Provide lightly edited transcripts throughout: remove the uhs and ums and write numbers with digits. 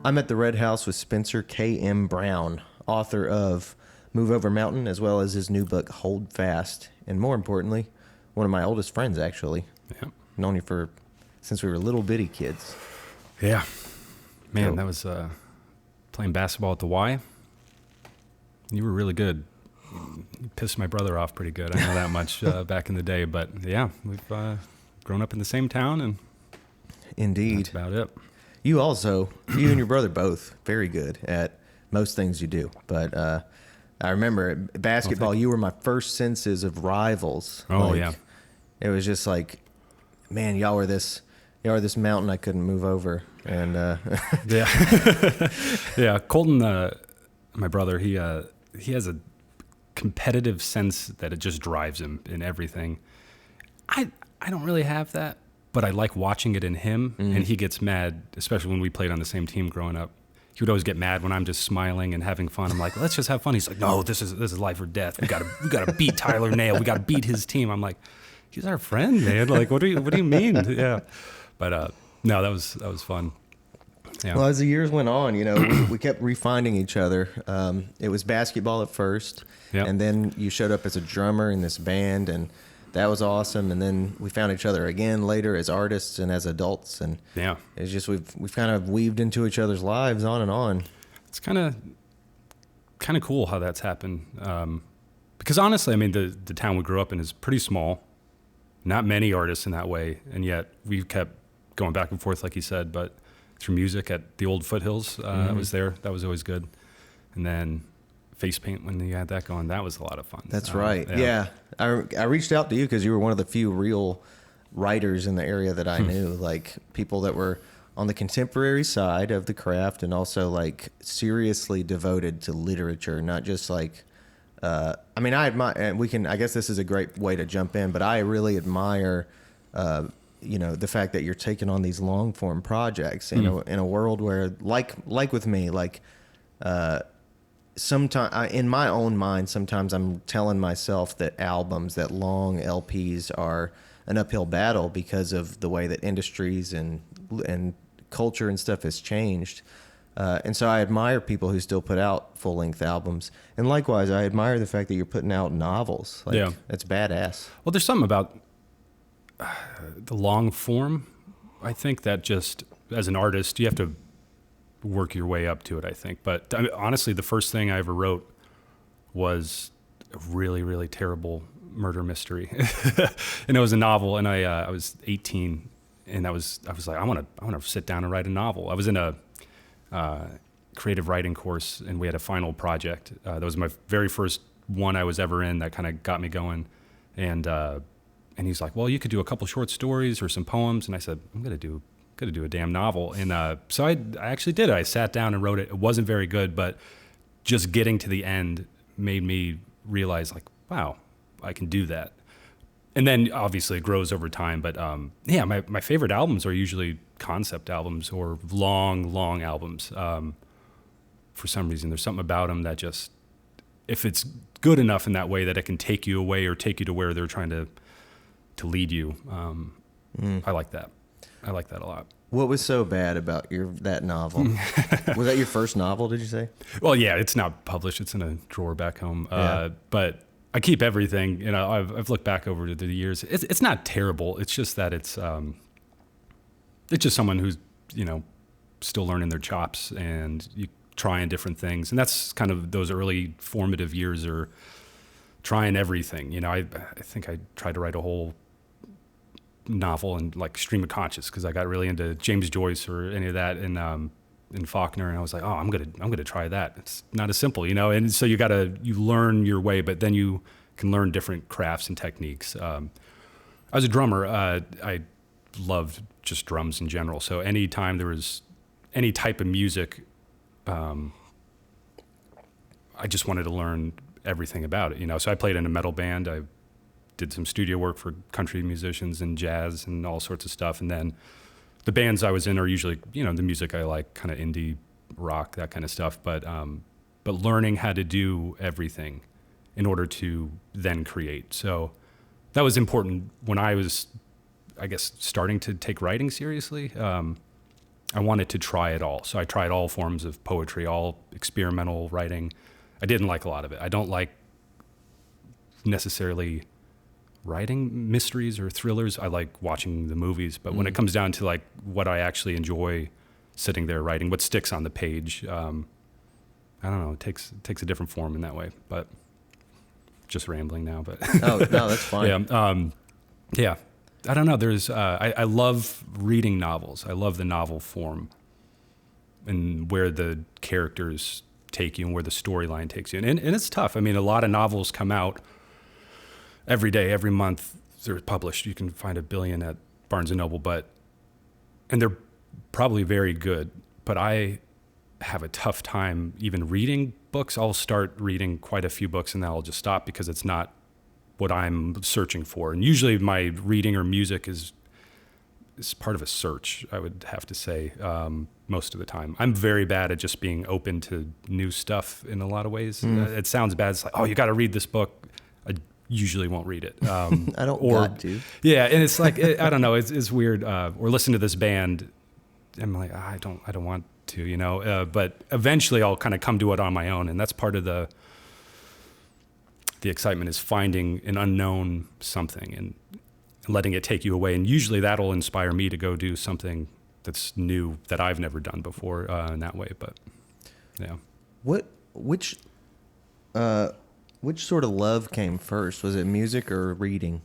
I'm at the Red House with Spencer K.M. Brown, author of Move Over Mountain, as well as his new book, Hold Fast. And more importantly, one of my oldest friends, actually. Yeah. Known you since we were little bitty kids. Yeah. Man, So- that was playing basketball at the Y. You were really good. You pissed my brother off pretty good. I know that much back in the day. But yeah, we've grown up in the same town, and Indeed. that's about it. You and your brother both, very good at most things you do. But I remember at basketball, you were my first senses of rivals. Oh, yeah. It was just like, man, y'all are this mountain I couldn't move over. And Yeah. Yeah. Colton, my brother, he has a competitive sense that it just drives him in everything. I don't really have that, but I like watching it in him. And he gets mad, especially when we played on the same team growing up. He would always get mad when I'm just smiling and having fun. I'm like, let's just have fun. He's like, no, this is life or death. We gotta beat Tyler Nail. We gotta beat his team. I'm like, he's our friend, man. Like, what do you mean? Yeah. But no, that was fun. Yeah. well, as the years went on, we kept refinding each other. It was basketball at first, Yep. and then you showed up as a drummer in this band, and that was awesome. And then we found each other again later as artists and as adults, and Yeah. it's just we've kind of weaved into each other's lives on and on. It's kind of cool how that's happened. Because honestly, I mean, the town we grew up in is pretty small. Not many artists in that way, and yet we kept going back and forth, like you said. But through music at the old Foothills, I was there. That was always good. And then Face Paint, when you had that going, that was a lot of fun. That's right. Yeah. I reached out to you because you were one of the few real writers in the area that I knew, like people that were on the contemporary side of the craft and also like seriously devoted to literature, not just like, I admire, and I guess this is a great way to jump in, but I really admire, the fact that you're taking on these long form projects in a world where like with me, like, sometimes in my own mind, sometimes I'm telling myself that long LPs are an uphill battle because of the way that industries and culture and stuff has changed. And so I admire people who still put out full length albums. And likewise, I admire the fact that you're putting out novels. Like, Yeah. That's badass. Well, there's something about the long form. I think that just as an artist, you have to work your way up to it, I think. But honestly, the first thing I ever wrote was a really, really terrible murder mystery. And it was a novel, and I was 18, and I was like, I want to sit down and write a novel. I was in a creative writing course, and we had a final project. That was my very first one I was ever in that kind of got me going. And he's like, well, you could do a couple short stories or some poems. And I said, I'm gonna do a damn novel. And so I actually did it. I sat down and wrote it. It wasn't very good, but just getting to the end made me realize, like, wow, I can do that. And then obviously it grows over time. But yeah, my favorite albums are usually concept albums or long albums. For some reason, there's something about them that just, if it's good enough in that way that it can take you away or take you to where they're trying to lead you, I like that. I like that a lot. What was so bad about that novel? Was that your first novel, did you say? Well, yeah, it's not published. It's in a drawer back home. Yeah. But I keep everything. I've looked back over the years. It's not terrible. It's just that it's just someone who's still learning their chops, and you trying different things. And that's kind of those early formative years, are trying everything. I think I tried to write a whole novel and like stream of conscious, because I got really into James Joyce or any of that in Faulkner, and I was like, oh, I'm gonna try that. It's not as simple, and so you learn your way, but then you can learn different crafts and techniques. I was a drummer. I loved just drums in general, so anytime there was any type of music, I just wanted to learn everything about it. So I played in a metal band. I did some studio work for country musicians and jazz and all sorts of stuff. And then the bands I was in are usually, the music I like, kind of indie rock, that kind of stuff. But learning how to do everything in order to then create. So that was important when I was, I guess, starting to take writing seriously. I wanted to try it all. So I tried all forms of poetry, all experimental writing. I didn't like a lot of it. I don't like necessarily writing mysteries or thrillers. I like watching the movies, but when it comes down to like what I actually enjoy sitting there writing, what sticks on the page, I don't know, it takes a different form in that way, but just rambling now, but Oh, no, that's fine. yeah. I don't know. There's, I love reading novels. I love the novel form and where the characters take you and where the storyline takes you. And it's tough. I mean, a lot of novels come out every day, every month. They're published. You can find 1 billion at Barnes and Noble, and they're probably very good, but I have a tough time even reading books. I'll start reading quite a few books and then I'll just stop because it's not what I'm searching for. And usually my reading or music is part of a search, I would have to say, most of the time. I'm very bad at just being open to new stuff in a lot of ways. It sounds bad. It's like, oh, you got to read this book. I usually won't read it. I don't got to. Yeah, and it's like, I don't know, it's weird. Or listen to this band. I'm like, I don't want to, you know. But eventually I'll kind of come to it on my own. And that's part of the excitement, is finding an unknown something and letting it take you away. And usually that'll inspire me to go do something that's new that I've never done before in that way. But yeah. Which sort of love came first? Was it music or reading?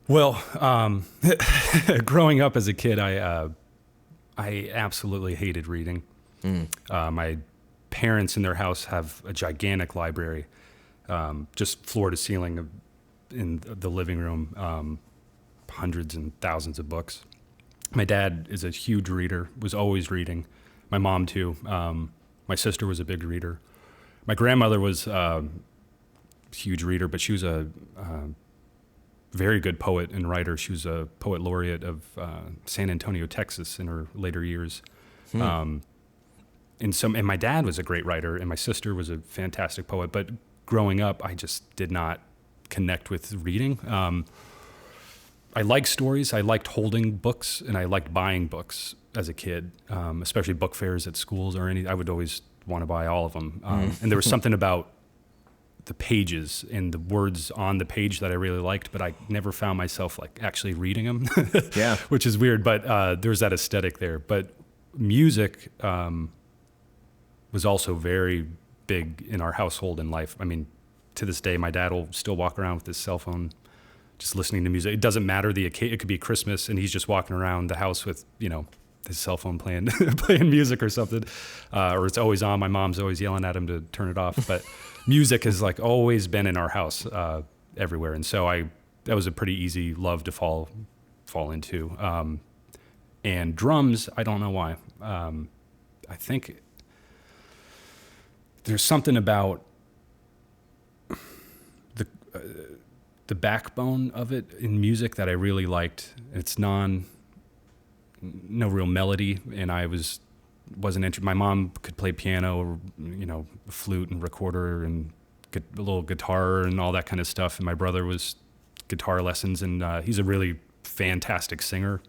Well, growing up as a kid, I absolutely hated reading. My parents in their house have a gigantic library, just floor to ceiling in the living room, hundreds and thousands of books. My dad is a huge reader, was always reading. My mom too. My sister was a big reader. My grandmother was a huge reader, but she was a very good poet and writer. She was a poet laureate of San Antonio, Texas in her later years. And my dad was a great writer, and my sister was a fantastic poet. But growing up, I just did not connect with reading. I liked stories. I liked holding books, and I liked buying books as a kid, especially book fairs at schools or any. I would always want to buy all of them. And there was something about the pages and the words on the page that I really liked, but I never found myself like actually reading them. Yeah, which is weird. But there's that aesthetic there. But music was also very big in our household and life. I mean, to this day, my dad will still walk around with his cell phone, just listening to music. It doesn't matter the occasion. It could be Christmas, and he's just walking around the house with, you know, his cell phone playing music or something, or it's always on. My mom's always yelling at him to turn it off. But music has like always been in our house, everywhere, and so that was a pretty easy love to fall into. And drums, I don't know why. I think there's something about the backbone of it in music that I really liked. It's no real melody, and I wasn't interested. My mom could play piano, or, you know, flute and recorder and a little guitar and all that kind of stuff. And my brother was guitar lessons, and he's a really fantastic singer.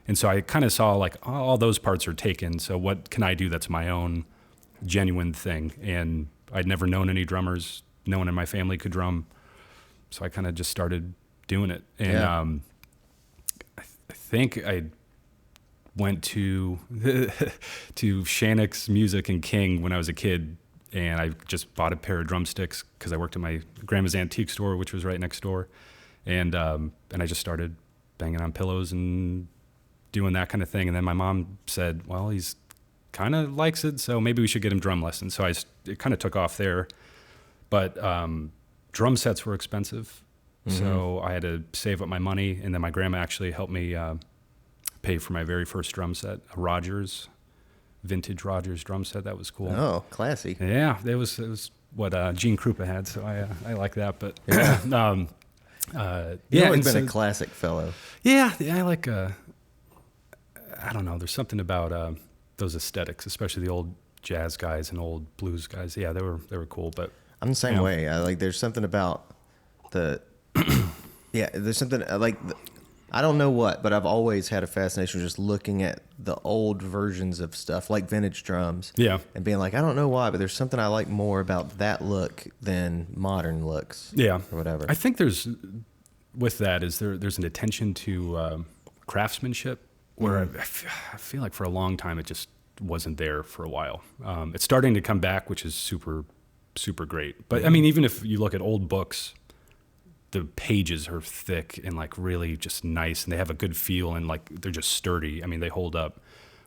And so I kind of saw like, oh, all those parts are taken. So what can I do that's my own genuine thing? And I'd never known any drummers. No one in my family could drum. So I kind of just started doing it. And yeah. I think I went to Shannock's Music and King when I was a kid, and I just bought a pair of drumsticks because I worked at my grandma's antique store, which was right next door. And I just started banging on pillows and doing that kind of thing. And then my mom said, well, he's kind of likes it, so maybe we should get him drum lessons. So it kind of took off there. But drum sets were expensive, so I had to save up my money. And then my grandma actually helped me pay for my very first drum set, a vintage Rogers drum set. That was cool. Oh, classy. Yeah, it was what Gene Krupa had, so I like that. But yeah, you've always been a classic fellow. Yeah, I like. I don't know. There's something about those aesthetics, especially the old jazz guys and old blues guys. Yeah, they were cool. But I'm the same way. There's something about the. Yeah, there's something like I don't know what, but I've always had a fascination with just looking at the old versions of stuff, like vintage drums. Yeah. And being like, I don't know why, but there's something I like more about that look than modern looks. Yeah. Or whatever. I think with that, there's an attention to craftsmanship where I feel like for a long time it just wasn't there for a while. It's starting to come back, which is super, super great. But I mean, even if you look at old books, the pages are thick and like really just nice, and they have a good feel, and like they're just sturdy. I mean, they hold up.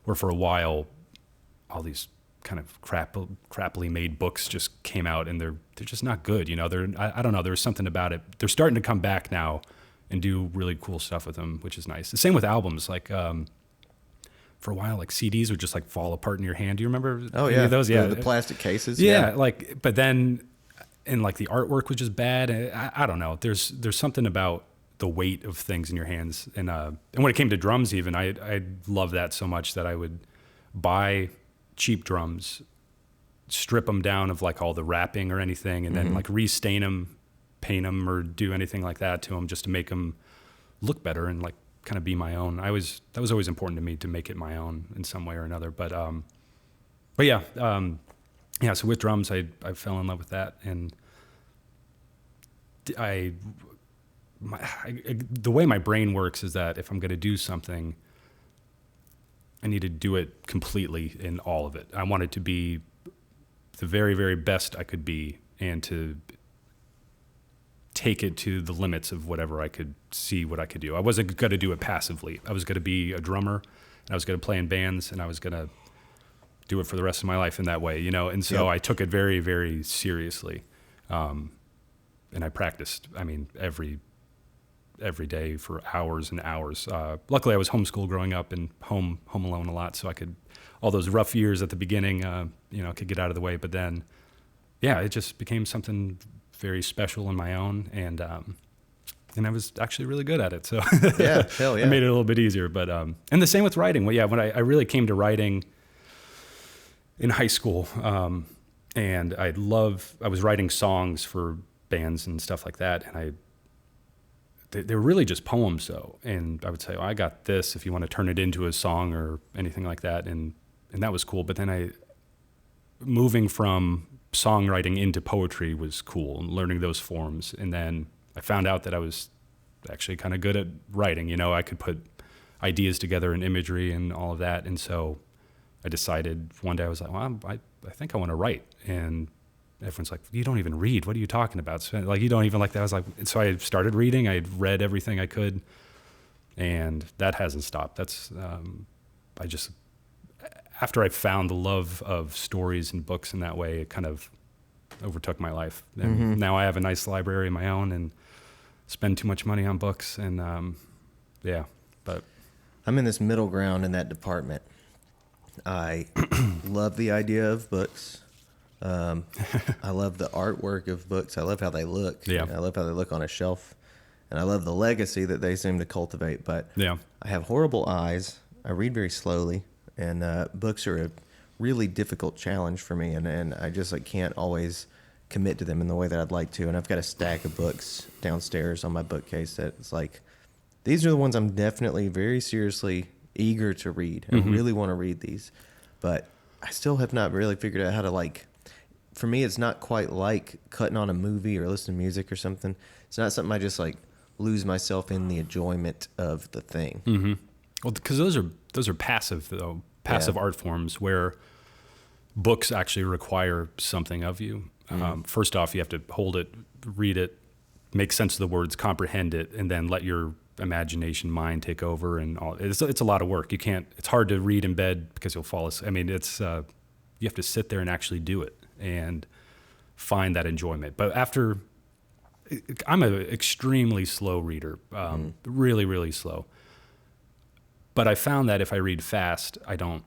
Where for a while, all these kind of crappily made books just came out, and they're just not good. You know, I don't know. There's something about it. They're starting to come back now and do really cool stuff with them, which is nice. The same with albums. Like for a while, like CDs would just like fall apart in your hand. Do you remember? Oh any yeah, of those. Yeah, the plastic cases. Yeah, like, but then, and like the artwork was just bad. I don't know. There's something about the weight of things in your hands, and when it came to drums, even I love that so much that I would buy cheap drums, strip them down of like all the wrapping or anything, and then like restain them, paint them, or do anything like that to them just to make them look better and like kind of be my own. That was always important to me, to make it my own in some way or another. But yeah. So with drums, I fell in love with that, and the way my brain works is that if I'm going to do something, I need to do it completely in all of it. I want it to be the very, very best I could be, and to take it to the limits of whatever I could see what I could do. I wasn't going to do it passively. I was going to be a drummer, and I was going to play in bands, and I was going to do it for the rest of my life in that way, you know? And so Yep. I took it very, very seriously. And I practiced, I mean, every day for hours and hours. Luckily I was homeschooled growing up and home alone a lot. So I could, all those rough years at the beginning, could get out of the way. But then, yeah, it just became something very special and my own. And I was actually really good at it. So Yeah, hell yeah. it made it a little bit easier. But, and the same with writing. Well, yeah, when I really came to writing in high school, and I was writing songs for bands and stuff like that. And they were really just poems though. And I would say, I got this if you want to turn it into a song or anything like that. And that was cool. But then moving from songwriting into poetry was cool, and learning those forms. And then I found out that I was actually kind of good at writing. You know, I could put ideas together and imagery and all of that. And so I decided one day, I was like, well, I think I want to write. And everyone's like, you don't even read. What are you talking about? So, like, you don't even like that. I was like, so I started reading. I had read everything I could, and that hasn't stopped. That's, after I found the love of stories and books in that way, it kind of overtook my life. And now I have a nice library of my own and spend too much money on books. And but I'm in this middle ground in that department. I love the idea of books. I love the artwork of books. I love how they look. Yeah. I love how they look on a shelf. And I love the legacy that they seem to cultivate. But yeah, I have horrible eyes. I read very slowly. And books are a really difficult challenge for me. And I just can't always commit to them in the way that I'd like to. And I've got a stack of books downstairs on my bookcase that it's like, these are the ones I'm definitely very seriously eager to read. I really want to read these. But I still have not really figured out how to for me, it's not quite like cutting on a movie or listening to music or something. It's not something I just lose myself in the enjoyment of the thing. Mm-hmm. Well, because those are passive though, passive art forms where books actually require something of you. First off, you have to hold it, read it, make sense of the words, comprehend it, and then let your imagination mind take over. And all it's a lot of work. You can't. It's hard to read in bed because you'll fall asleep. I mean, it's you have to sit there and actually do it and find that enjoyment. But I'm an extremely slow reader, really, really slow. But I found that if I read fast, I don't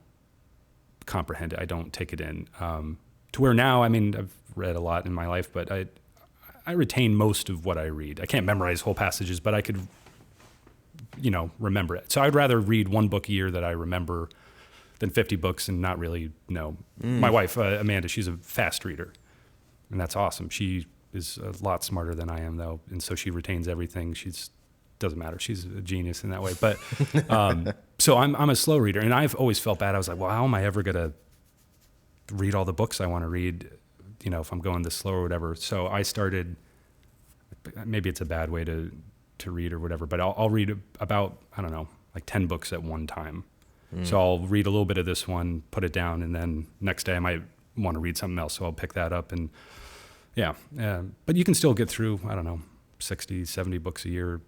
comprehend it. I don't take it in. To where now, I mean, I've read a lot in my life, but I retain most of what I read. I can't memorize whole passages, but I could, remember it. So I'd rather read one book a year that I remember than 50 books and not really know. My wife, Amanda, she's a fast reader, and that's awesome. She is a lot smarter than I am, though, and so she retains everything. She's doesn't matter. She's a genius in that way. But so I'm a slow reader, and I've always felt bad. I was like, well, how am I ever gonna read all the books I want to read? You know, if I'm going this slow or whatever. So I started. Maybe it's a bad way to read or whatever, but I'll read about, I don't know, like 10 books at one time. So I'll read a little bit of this one, put it down, and then next day I might want to read something else. So I'll pick that up, and but you can still get through, I don't know, 60, 70 books a year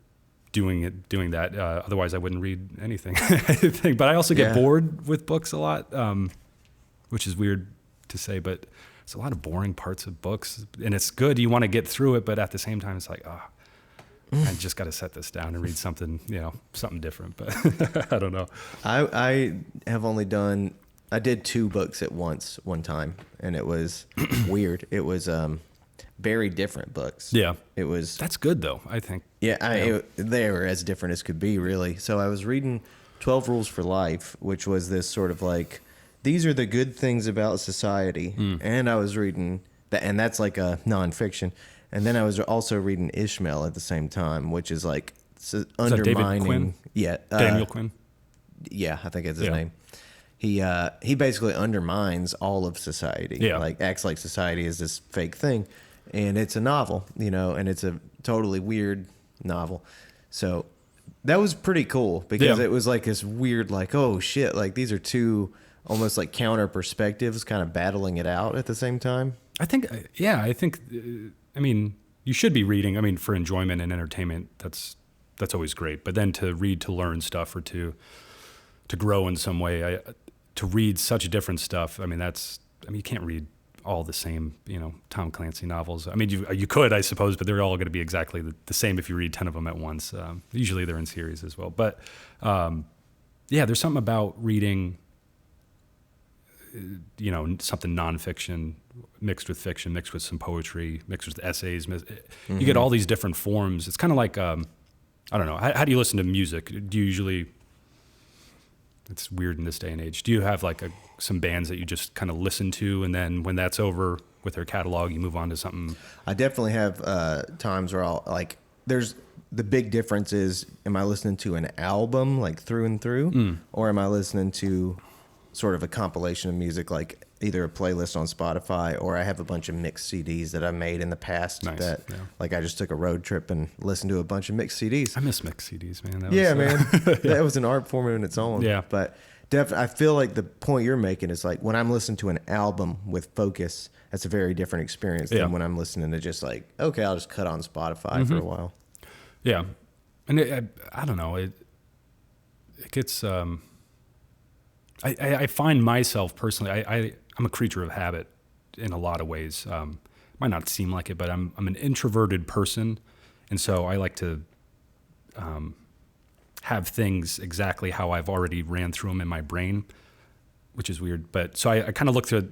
doing that. Otherwise I wouldn't read anything. I think. But I also get bored with books a lot, which is weird to say, but it's a lot of boring parts of books, and it's good. You want to get through it, but at the same time, it's like, I just got to set this down and read something, something different. But I don't know. I have only I did 2 books at once one time, and it was weird. It was very different books. Yeah. It was. That's good, though, I think. Yeah, they were as different as could be, really. So I was reading 12 Rules for Life, which was this sort of like, these are the good things about society. And I was reading that, and that's like a nonfiction. And then I was also reading Ishmael at the same time, which is like undermining. David Quinn? Yeah, Daniel Quinn. Yeah, I think that's his name. He basically undermines all of society. Yeah. Like acts like society is this fake thing, and it's a novel, and it's a totally weird novel. So that was pretty cool because it was like this weird, like, oh shit, like these are 2 almost like counter perspectives kind of battling it out at the same time. I think, I mean, you should be reading. I mean, for enjoyment and entertainment, that's always great. But then to read, to learn stuff, or to grow in some way, to read such different stuff. I mean, you can't read all the same, Tom Clancy novels. I mean, you could, I suppose, but they're all going to be exactly the same if you read 10 of them at once. Usually they're in series as well. But there's something about reading, something nonfiction mixed with fiction, mixed with some poetry, mixed with essays. You get all these different forms. It's kind of like, I don't know. How do you listen to music? Do you usually, it's weird in this day and age. Do you have like some bands that you just kind of listen to, and then when that's over with their catalog, you move on to something? I definitely have times where I'll like, there's the big difference is, am I listening to an album like through and through, or am I listening to sort of a compilation of music, like either a playlist on Spotify, or I have a bunch of mixed CDs that I made in the past like I just took a road trip and listened to a bunch of mixed CDs. I miss mixed CDs, man. Man. That was an art form in its own. Yeah. But I feel like the point you're making is like when I'm listening to an album with focus, that's a very different experience than when I'm listening to just like, okay, I'll just cut on Spotify for a while. Yeah. And I don't know. It gets, I find myself personally, I'm a creature of habit in a lot of ways. Might not seem like it, but I'm an introverted person, and so I like to have things exactly how I've already ran through them in my brain, which is weird. But so I kind of look through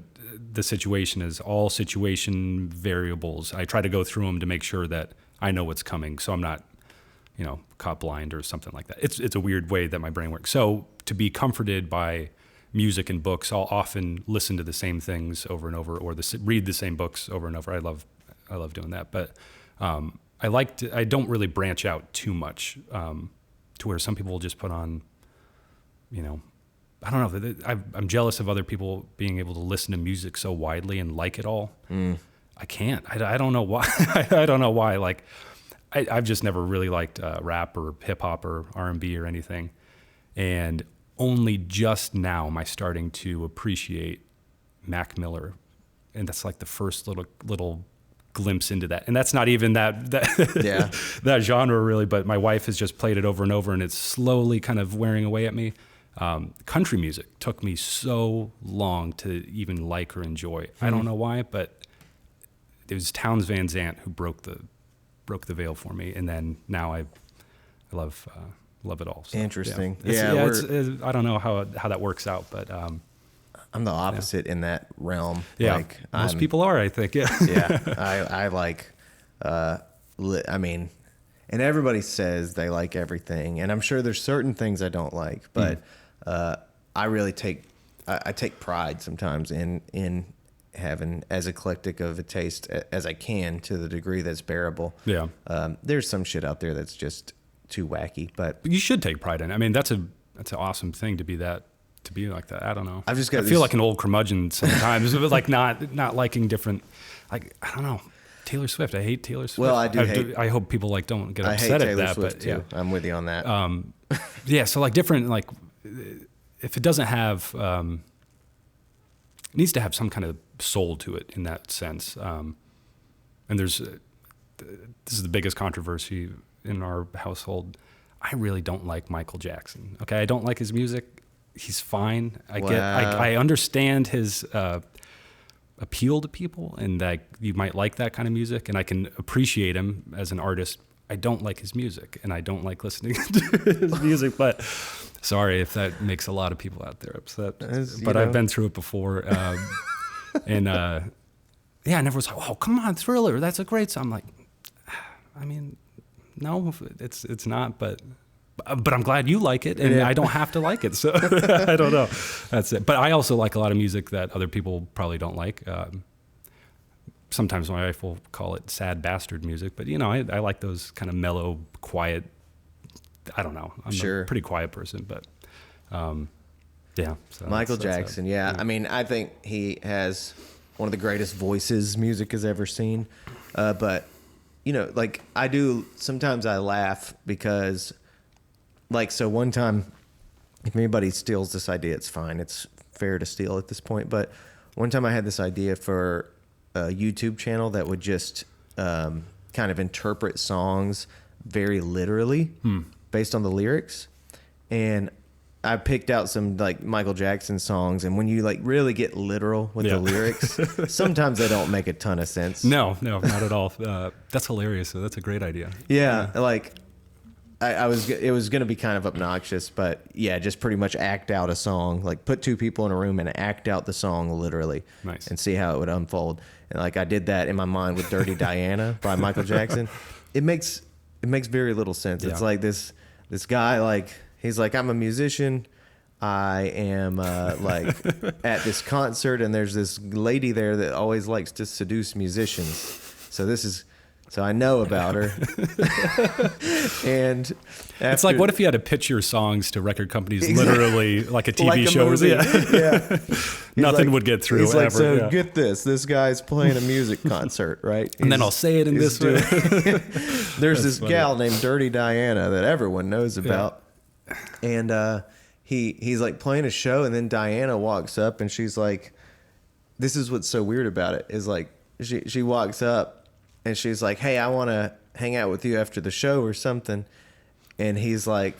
the situation as all situation variables. I try to go through them to make sure that I know what's coming, so I'm not, caught blind or something like that. It's a weird way that my brain works. So to be comforted by music and books, I'll often listen to the same things over and over, or read the same books over and over. I love doing that, but I don't really branch out too much, to where some people will just put on, I don't know. I'm jealous of other people being able to listen to music so widely and like it all. I can't. I don't know why. I don't know why. Like, I've just never really liked rap or hip hop or R&B or anything, and only just now am I starting to appreciate Mac Miller, and that's like the first little glimpse into that. And that's not even that that genre really, but my wife has just played it over and over, and it's slowly kind of wearing away at me. Country music took me so long to even like or enjoy. I don't know why, but it was Townes Van Zandt who broke the veil for me, and then now I love it all. So, interesting. I don't know how that works out, but I'm the opposite in that realm. Yeah, like, most people are, I think. Yeah, I like. I mean, and everybody says they like everything, and I'm sure there's certain things I don't like, but I really take pride sometimes in having as eclectic of a taste as I can, to the degree that's bearable. Yeah. There's some shit out there that's just too wacky. But You should take pride in it. I mean, that's an awesome thing to be like that. I don't know. I've just got I feel like an old curmudgeon sometimes, but like not liking different, like, I don't know. Taylor Swift. I hate Taylor Swift. Well, I hope people like don't get I upset hate at Taylor that, Swift but too. yeah. I'm with you on that. Yeah. So like different, like if it doesn't have, it needs to have some kind of soul to it in that sense. And this is the biggest controversy in our household. I really don't like Michael Jackson. Okay. I don't like his music. He's fine. I understand his, appeal to people, and that you might like that kind of music, and I can appreciate him as an artist. I don't like his music, and I don't like listening to his music, but sorry if that makes a lot of people out there upset. But I've been through it before. And I never was like, oh, come on, Thriller, that's a great song. I'm like, I mean, no, it's not, but I'm glad you like it, and I don't have to like it. So I don't know. That's it. But I also like a lot of music that other people probably don't like. Sometimes my wife will call it sad bastard music, but I like those kind of mellow, quiet. I don't know. I'm a pretty quiet person, but yeah. So Michael Jackson. Yeah. I mean, I think he has one of the greatest voices music has ever seen. But like sometimes I laugh because, like, so one time, if anybody steals this idea, it's fine. It's fair to steal at this point. But one time I had this idea for a YouTube channel that would just kind of interpret songs very literally based on the lyrics. And I picked out some like Michael Jackson songs, and when you like really get literal with the lyrics, sometimes they don't make a ton of sense. No, not at all. That's hilarious. So that's a great idea. Yeah. Like it was going to be kind of obnoxious, but yeah, just pretty much act out a song, like put two people in a room and act out the song literally. Nice. And see how it would unfold. And like I did that in my mind with Dirty Diana by Michael Jackson. It makes very little sense. It's like this guy, like, he's like, I'm a musician. I am like at this concert, and there's this lady there that always likes to seduce musicians. So I know about her. And it's like, what if you had to pitch your songs to record companies literally like a TV like show? Yeah. Nothing would get through. He's like, ever. Get this. This guy's playing a music concert, right? And then I'll say it in this way. There's this gal named Dirty Diana that everyone knows about. Yeah. And he's like playing a show, and then Diana walks up, and she's like, this is what's so weird about it, is like she walks up, and she's like, hey, I want to hang out with you after the show or something. And he's like,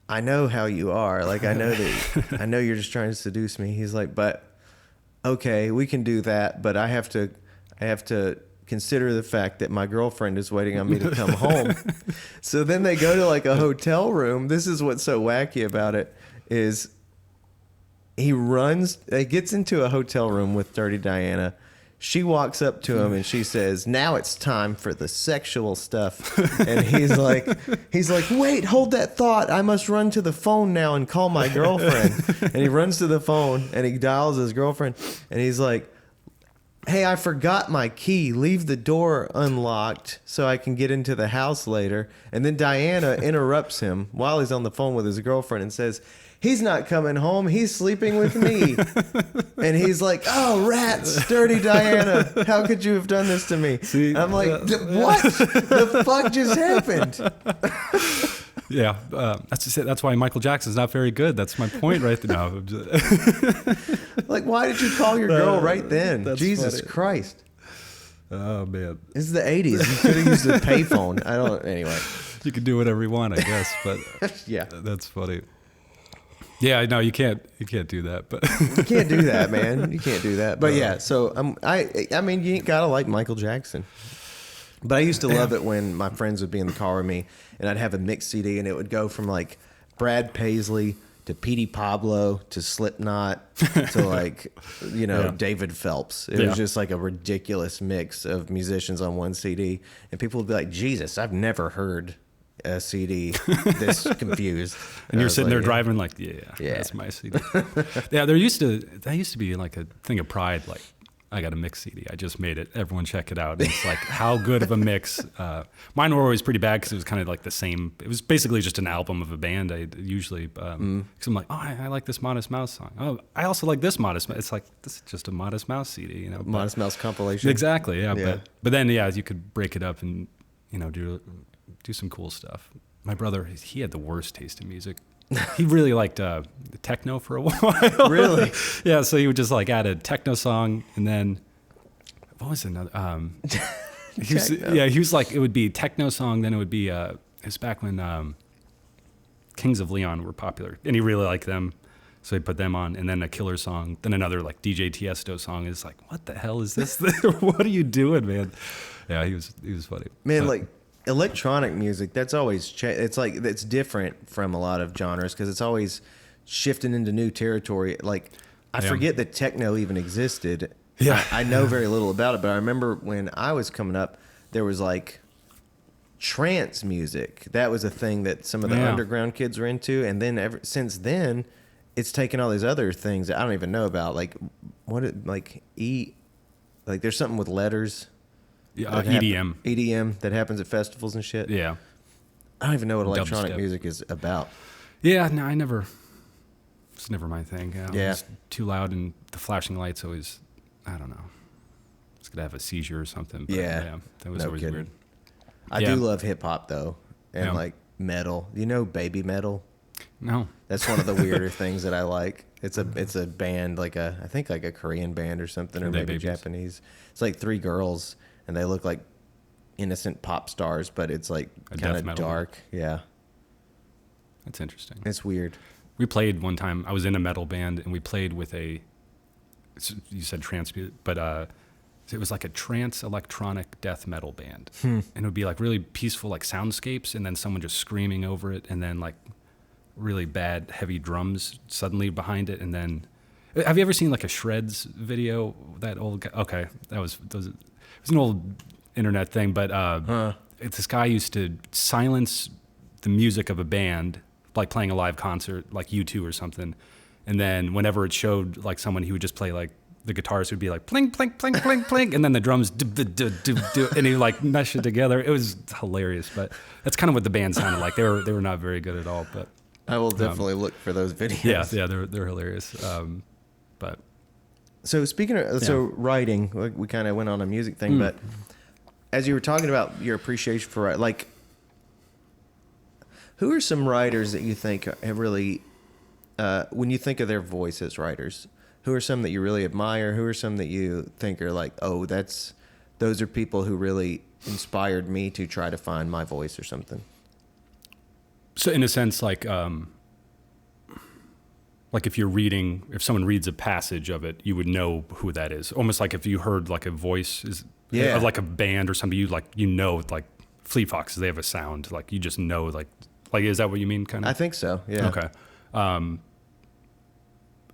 I know how you are. Like, I know you're just trying to seduce me. He's like, but okay, we can do that. But I have to consider the fact that my girlfriend is waiting on me to come home. So then they go to like a hotel room. This is what's so wacky about it is he gets into a hotel room with Dirty Diana. She walks up to him and she says, now it's time for the sexual stuff. And he's like, wait, hold that thought. I must run to the phone now and call my girlfriend. And he runs to the phone and he dials his girlfriend. And he's like, hey, I forgot my key. Leave the door unlocked so I can get into the house later. And then Diana interrupts him while he's on the phone with his girlfriend and says, he's not coming home. He's sleeping with me. And he's like, oh, rats, Dirty Diana. How could you have done this to me? See, I'm like, what the fuck just happened? Yeah, that's why Michael Jackson's not very good. That's my point right now. Like, why did you call your girl right then? Jesus funny. Christ. Oh, man. This is the 80s. You could have used a payphone. Anyway. You can do whatever you want, I guess. But yeah, that's funny. Yeah, no, you can't do that. But you can't do that, man. You can't do that. But yeah, so I mean, you ain't gotta like Michael Jackson. But I used to love it when my friends would be in the car with me, and I'd have a mix CD, and it would go from like Brad Paisley to Petey Pablo to Slipknot to like, David Phelps. It was just like a ridiculous mix of musicians on one CD, and people would be like, Jesus, I've never heard a CD this confused. And you're sitting there driving like, yeah, that's my CD. Yeah, that used to be like a thing of pride. Like, I got a mix CD. I just made it. Everyone check it out. And it's like, how good of a mix. Mine were always pretty bad because it was kind of like the same. It was basically just an album of a band. I usually, because I'm like, oh, I like this Modest Mouse song. Oh, I also like this Modest Mouse. It's like, this is just a Modest Mouse CD, you know. But, Modest Mouse compilation. exactly, yeah. Yeah. But then, yeah, you could break it up and, you know, do some cool stuff. My brother, he had the worst taste in music. He really liked techno for a while. Really? Yeah, so he would just like add a techno song, and then what was another? He was like, it would be techno song, then it would be it's back when Kings of Leon were popular, and he really liked them, so he put them on, and then a Killer song, then another like DJ Tiesto song. Is like, what the hell is this? What are you doing, man? Yeah, he was funny. Man, But, like electronic music, that's always it's like it's different from a lot of genres because it's always shifting into new territory. Like I Yeah. forget that techno even existed. Yeah. I know very little about it, but I remember when I was coming up, there was like trance music. That was a thing that some of the Yeah. underground kids were into, and then since then, it's taken all these other things that I don't even know about. Like like there's something with letters. yeah, that happen- EDM. EDM that happens at festivals and shit. Yeah. I don't even know what electronic Dubstep. music is about. Yeah, no, it's never my thing. Yeah. It's too loud, and the flashing lights always, I don't know. It's going to have a seizure or something. But Yeah. that was No always kidding. weird. I Yeah. do love hip hop though, and Yeah. like metal. You know, baby metal. No. That's one of the weirder things that I like. It's a band I think like a Korean band or something, or Are they maybe babies? Japanese. It's like three girls, and they look like innocent pop stars, but it's like A kind death of metal dark. Yeah, That's interesting. it's weird. We played one time. I was in a metal band, and we played with you said trance, but it was like a trance electronic death metal band. And it would be like really peaceful, like soundscapes, and then someone just screaming over it, and then like really bad, heavy drums suddenly behind it. And then, have you ever seen like a Shreds video? That old guy? Okay, it was an old internet thing, but this guy used to silence the music of a band, like playing a live concert, like U2 or something. And then whenever it showed like someone, he would just play like, the guitarist would be like plink, plink, plink, plink, plink, and then the drums and he like mesh it together. It was hilarious, but that's kind of what the band sounded like. They were not very good at all, but I will definitely look for those videos. yeah, they're hilarious. But So speaking of writing, we kind of went on a music thing, but as you were talking about your appreciation for like, who are some writers that you think have really, when you think of their voice as writers, who are some that you really admire? Who are some that you think are like, oh, those are people who really inspired me to try to find my voice or something? so in a sense, like if someone reads a passage of it, you would know who that is. Almost like if you heard like a voice of like a band or something, you know, like Fleet Foxes, they have a sound, like you just know, like is that what you mean, kind of? I think so. Yeah. Okay.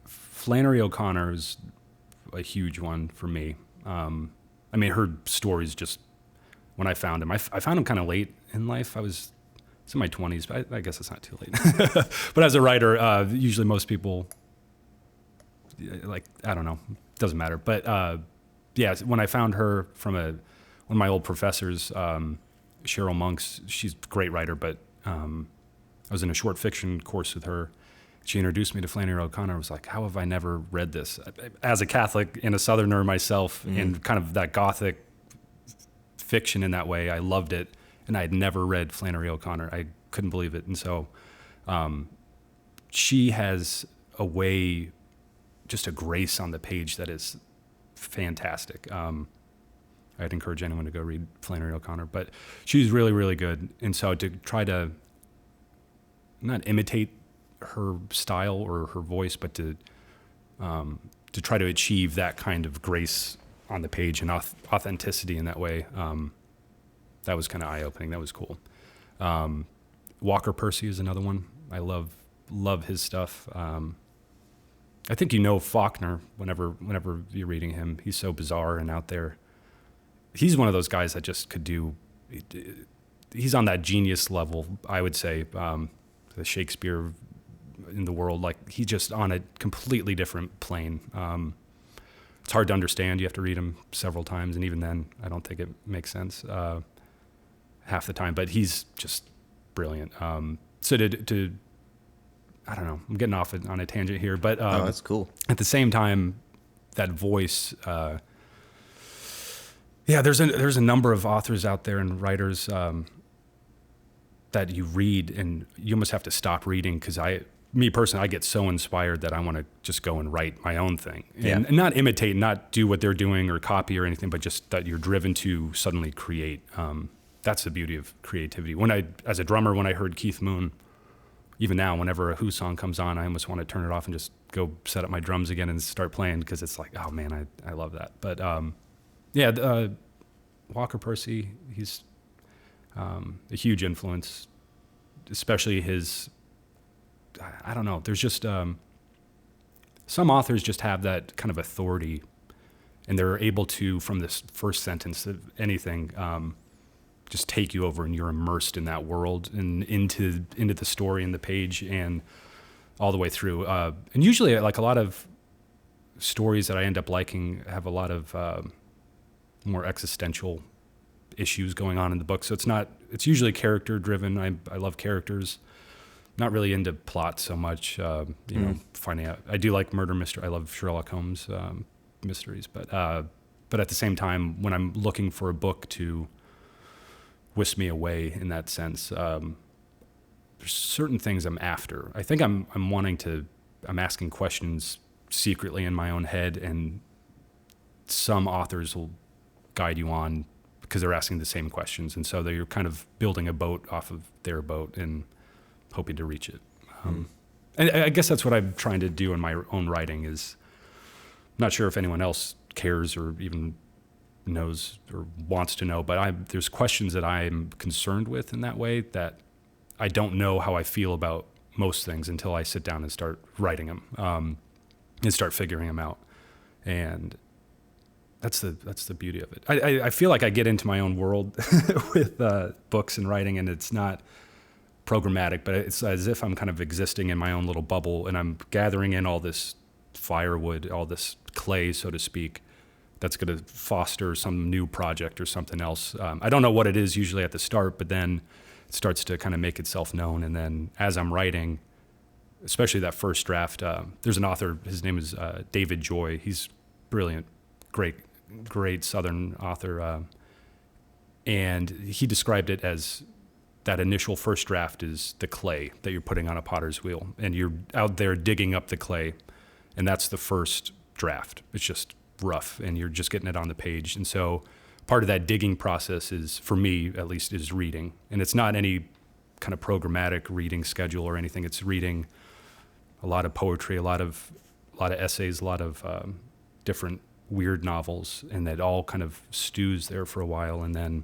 Flannery O'Connor is a huge one for me. I mean, her stories just, when I found him, I found him kind of late in life. It's in my 20s, but I guess it's not too late. But as a writer, usually most people, like, I don't know, doesn't matter. But yeah, when I found her from one of my old professors, Cheryl Monks, she's a great writer, but I was in a short fiction course with her. She introduced me to Flannery O'Connor. I was like, how have I never read this? As a Catholic and a Southerner myself, and kind of that Gothic fiction in that way, I loved it. And I had never read Flannery O'Connor. I couldn't believe it. And so she has a way, just a grace on the page that is fantastic. I'd encourage anyone to go read Flannery O'Connor. But she's really, really good. And so to try to not imitate her style or her voice, but to try to achieve that kind of grace on the page and authenticity in that way, that was kind of eye-opening. That was cool. Walker Percy is another one. I love his stuff. I think you know Faulkner whenever you're reading him. He's so bizarre and out there. He's one of those guys that just could do. He's on that genius level, I would say. The Shakespeare in the world, like he's just on a completely different plane. it's hard to understand. You have to read them several times, and even then, I don't think it makes sense half the time. But he's just brilliant. So to I don't know, I'm getting off on a tangent here, but Oh, that's cool. at the same time, that voice. Yeah, there's a number of authors out there and writers that you read, and you almost have to stop reading because me personally, I get so inspired that I want to just go and write my own thing and not imitate, not do what they're doing or copy or anything, but just that you're driven to suddenly create. That's the beauty of creativity. As a drummer, when I heard Keith Moon, even now, whenever a Who song comes on, I almost want to turn it off and just go set up my drums again and start playing because it's like, oh man, I love that. But Walker Percy, he's a huge influence, especially his. I don't know. There's just some authors just have that kind of authority, and they're able to, from this first sentence of anything, just take you over, and you're immersed in that world and into the story and the page and all the way through. And usually, like a lot of stories that I end up liking have a lot of more existential issues going on in the book. So it's usually character driven. I love characters. Not really into plot so much, finding out. I do like murder mystery. I love Sherlock Holmes mysteries, but at the same time, when I'm looking for a book to whisk me away in that sense, there's certain things I'm after. I think I'm asking questions secretly in my own head, and some authors will guide you on because they're asking the same questions, and so you're kind of building a boat off of their boat and hoping to reach it. And I guess that's what I'm trying to do in my own writing. Is not sure if anyone else cares or even knows or wants to know, but there's questions that I'm concerned with in that way that I don't know how I feel about most things until I sit down and start writing them and start figuring them out. And that's the beauty of it. I feel like I get into my own world with books and writing, and it's not programmatic, but it's as if I'm kind of existing in my own little bubble, and I'm gathering in all this firewood, all this clay, so to speak, that's going to foster some new project or something else. I don't know what it is usually at the start, but then it starts to kind of make itself known. And then as I'm writing, especially that first draft, there's an author, his name is David Joy. He's brilliant, great Southern author. And he described it as that initial first draft is the clay that you're putting on a potter's wheel, and you're out there digging up the clay, and that's the first draft. It's just rough, and you're just getting it on the page. And so part of that digging process is, for me at least, is reading. And it's not any kind of programmatic reading schedule or anything. It's reading a lot of poetry, a lot of essays, a lot of different weird novels, and that all kind of stews there for a while, and then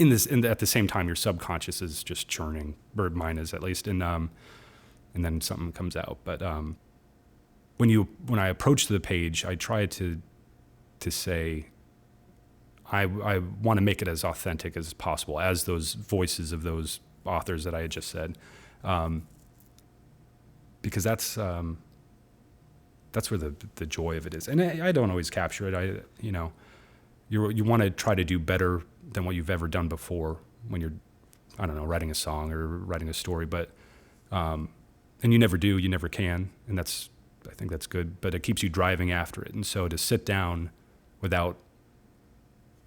at the same time, your subconscious is just churning, or mine is at least, and then something comes out. But when I approach the page, I try to say, I want to make it as authentic as possible, as those voices of those authors that I had just said, because that's where the joy of it is. And I don't always capture it. You want to try to do better than what you've ever done before when you're, I don't know, writing a song or writing a story, but, and you never do, you never can. And I think that's good, but it keeps you driving after it. And so to sit down without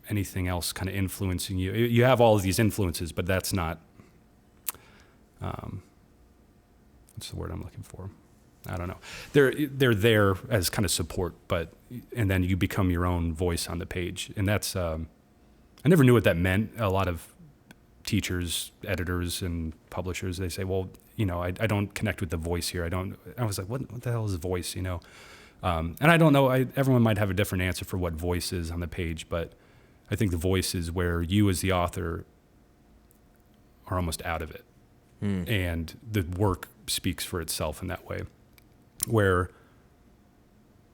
anything else kind of influencing you, you have all of these influences, but that's not, what's the word I'm looking for? I don't know. They're there as kind of support, and then you become your own voice on the page. And that's, I never knew what that meant. A lot of teachers, editors, and publishers, they say, well, I don't connect with the voice here. I was like, what the hell is voice, And I don't know, everyone might have a different answer for what voice is on the page, but I think the voice is where you as the author are almost out of it. And the work speaks for itself in that way. Where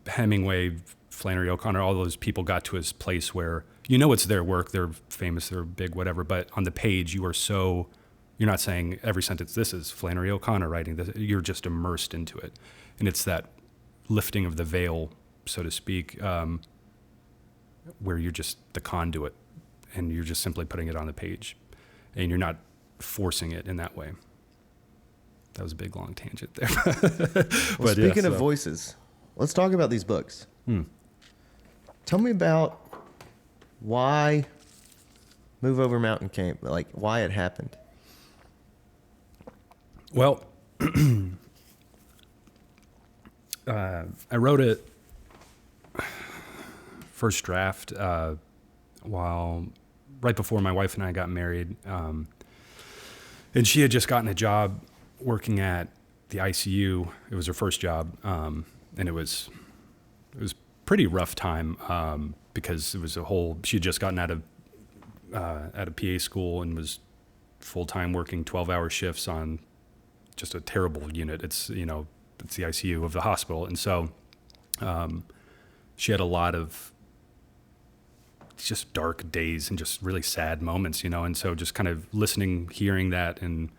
Hemingway, Flannery O'Connor, all those people got to a place where it's their work, they're famous, they're big, whatever, but on the page you're not saying every sentence, this is Flannery O'Connor writing this, you're just immersed into it. And it's that lifting of the veil so to speak, where you're just the conduit and you're just simply putting it on the page and you're not forcing it in that way. That was a big long tangent there. Well, speaking of voices, let's talk about these books. Tell me about why Move Over Mountain came, like why it happened. Well, I wrote it first draft while right before my wife and I got married, and she had just gotten a job working at the ICU. It was her first job, and it was pretty rough time because it was she had just gotten out of PA school and was full-time working 12-hour shifts on just a terrible unit. It's it's the ICU of the hospital, and so she had a lot of just dark days and just really sad moments, and so just kind of listening, hearing that, and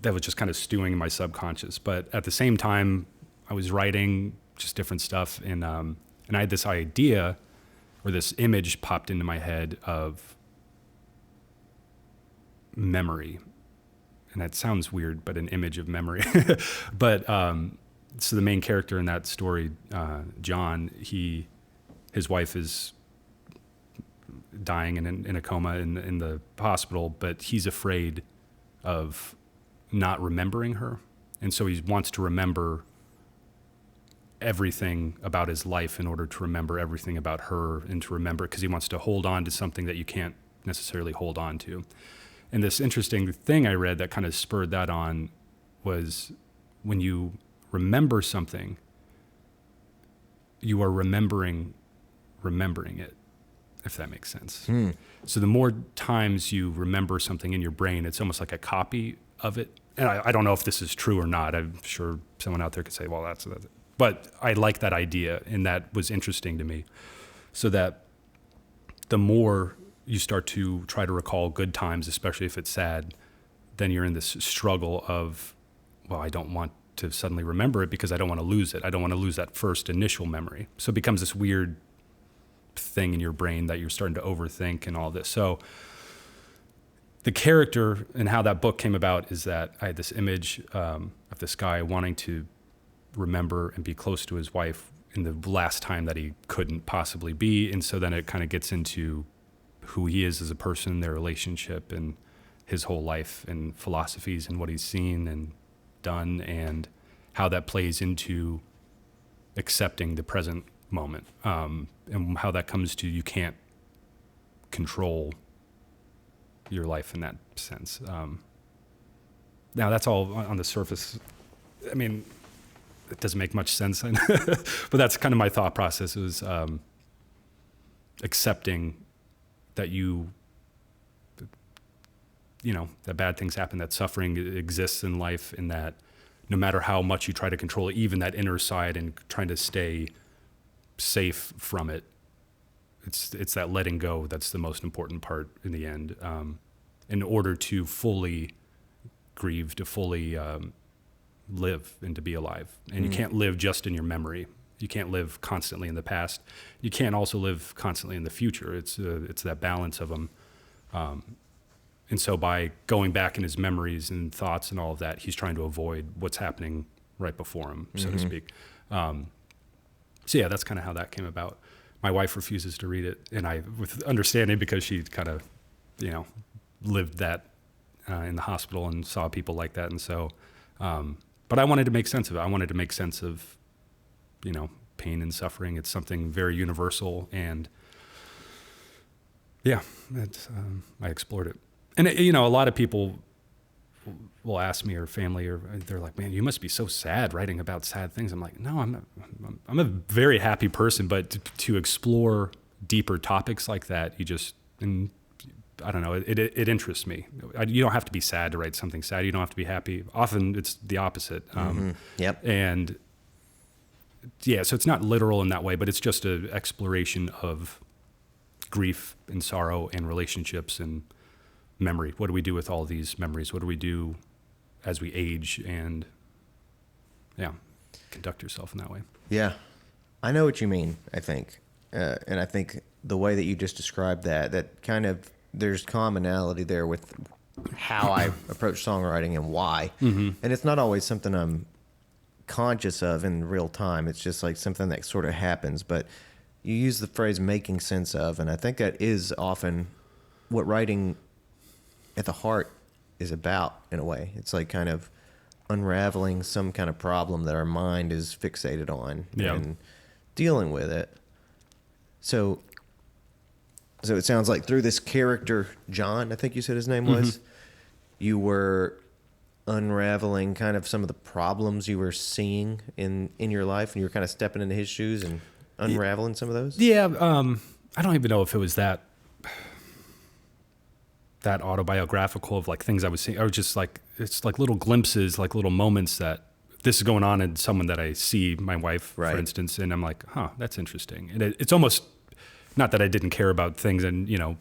that was just kind of stewing in my subconscious. But at the same time, I was writing just different stuff, and I had this idea or this image popped into my head of memory. And that sounds weird, but an image of memory. But so the main character in that story, John, his wife is dying in a coma in the hospital, but he's afraid of not remembering her. And so he wants to remember everything about his life in order to remember everything about her, and to remember, because he wants to hold on to something that you can't necessarily hold on to. And this interesting thing I read that kind of spurred that on was when you remember something, you are remembering it, if that makes sense. So the more times you remember something in your brain, it's almost like a copy of it. And I don't know if this is true or not. I'm sure someone out there could say, well, that's it. But I like that idea, and that was interesting to me. So that the more you start to try to recall good times, especially if it's sad, then you're in this struggle of, well, I don't want to suddenly remember it because I don't want to lose it. I don't want to lose that first initial memory. So it becomes this weird thing in your brain that you're starting to overthink and all this. So the character and how that book came about is that I had this image of this guy wanting to remember and be close to his wife in the last time that he couldn't possibly be. And so then it kind of gets into who he is as a person, their relationship, and his whole life and philosophies and what he's seen and done, and how that plays into accepting the present moment, and how that comes to, you can't control your life in that sense. Now that's all on the surface. I mean, it doesn't make much sense, but that's kind of my thought process. It was accepting that that bad things happen, that suffering exists in life, and that no matter how much you try to control it, even that inner side, and trying to stay safe from it, it's that letting go that's the most important part in the end, in order to fully grieve, to fully live, and to be alive. And you can't live just in your memory. You can't live constantly in the past. You can't also live constantly in the future. It's that balance of them. And so by going back in his memories and thoughts and all of that, he's trying to avoid what's happening right before him, so to speak. So yeah, that's kind of how that came about. My wife refuses to read it, and I, with understanding, because she kind of, lived that in the hospital and saw people like that. And so, but I wanted to make sense of it. I wanted to make sense of, pain and suffering. It's something very universal, and yeah, I explored it. And a lot of people will ask me, or family, or they're like, "Man, you must be so sad writing about sad things." I'm like, "No, I'm not. I'm a very happy person, but to explore deeper topics like that, and I don't know, it interests me. You don't have to be sad to write something sad. You don't have to be happy. Often it's the opposite. Yep. And yeah, so it's not literal in that way, but it's just an exploration of grief and sorrow and relationships and memory. What do we do with all these memories? What do we do as we age, and conduct yourself in that way? Yeah. I know what you mean, I think. And I think the way that you just described that kind of, there's commonality there with how I approach songwriting and why. And it's not always something I'm conscious of in real time. It's just like something that sort of happens. But you use the phrase making sense of, and I think that is often what writing at the heart is about in a way. It's like kind of unraveling some kind of problem that our mind is fixated on and dealing with it. So it sounds like through this character, John, I think you said his name was, you were unraveling kind of some of the problems you were seeing in your life, and you were kind of stepping into his shoes and unraveling some of those? Yeah, I don't even know if it was that autobiographical of like things I was seeing, or just like, it's like little glimpses, like little moments that this is going on in someone that I see, my wife, for instance, and I'm like, that's interesting. And it's almost, not that I didn't care about things and,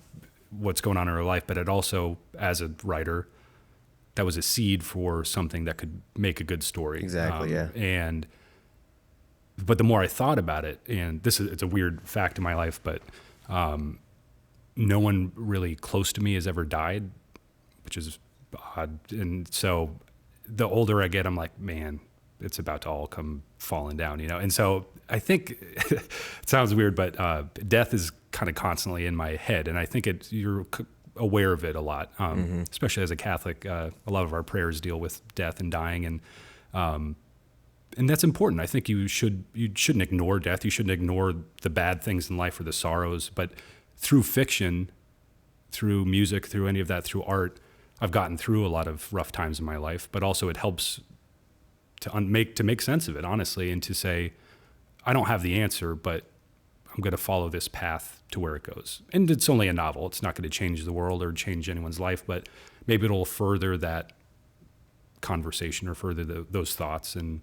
what's going on in her life, but it also, as a writer, that was a seed for something that could make a good story. Exactly, yeah. But the more I thought about it, and it's a weird fact in my life, but no one really close to me has ever died, which is odd. And so the older I get, I'm like, man, it's about to all come falling down, And so I think it sounds weird, but death is kind of constantly in my head. And I think you're aware of it a lot, especially as a Catholic. A lot of our prayers deal with death and dying, and that's important. I think you shouldn't ignore death. You shouldn't ignore the bad things in life or the sorrows. But through fiction, through music, through any of that, through art, I've gotten through a lot of rough times in my life. But also it helps to make sense of it, honestly, and to say, I don't have the answer, but I'm going to follow this path to where it goes. And it's only a novel. It's not going to change the world or change anyone's life, but maybe it'll further that conversation or further those thoughts and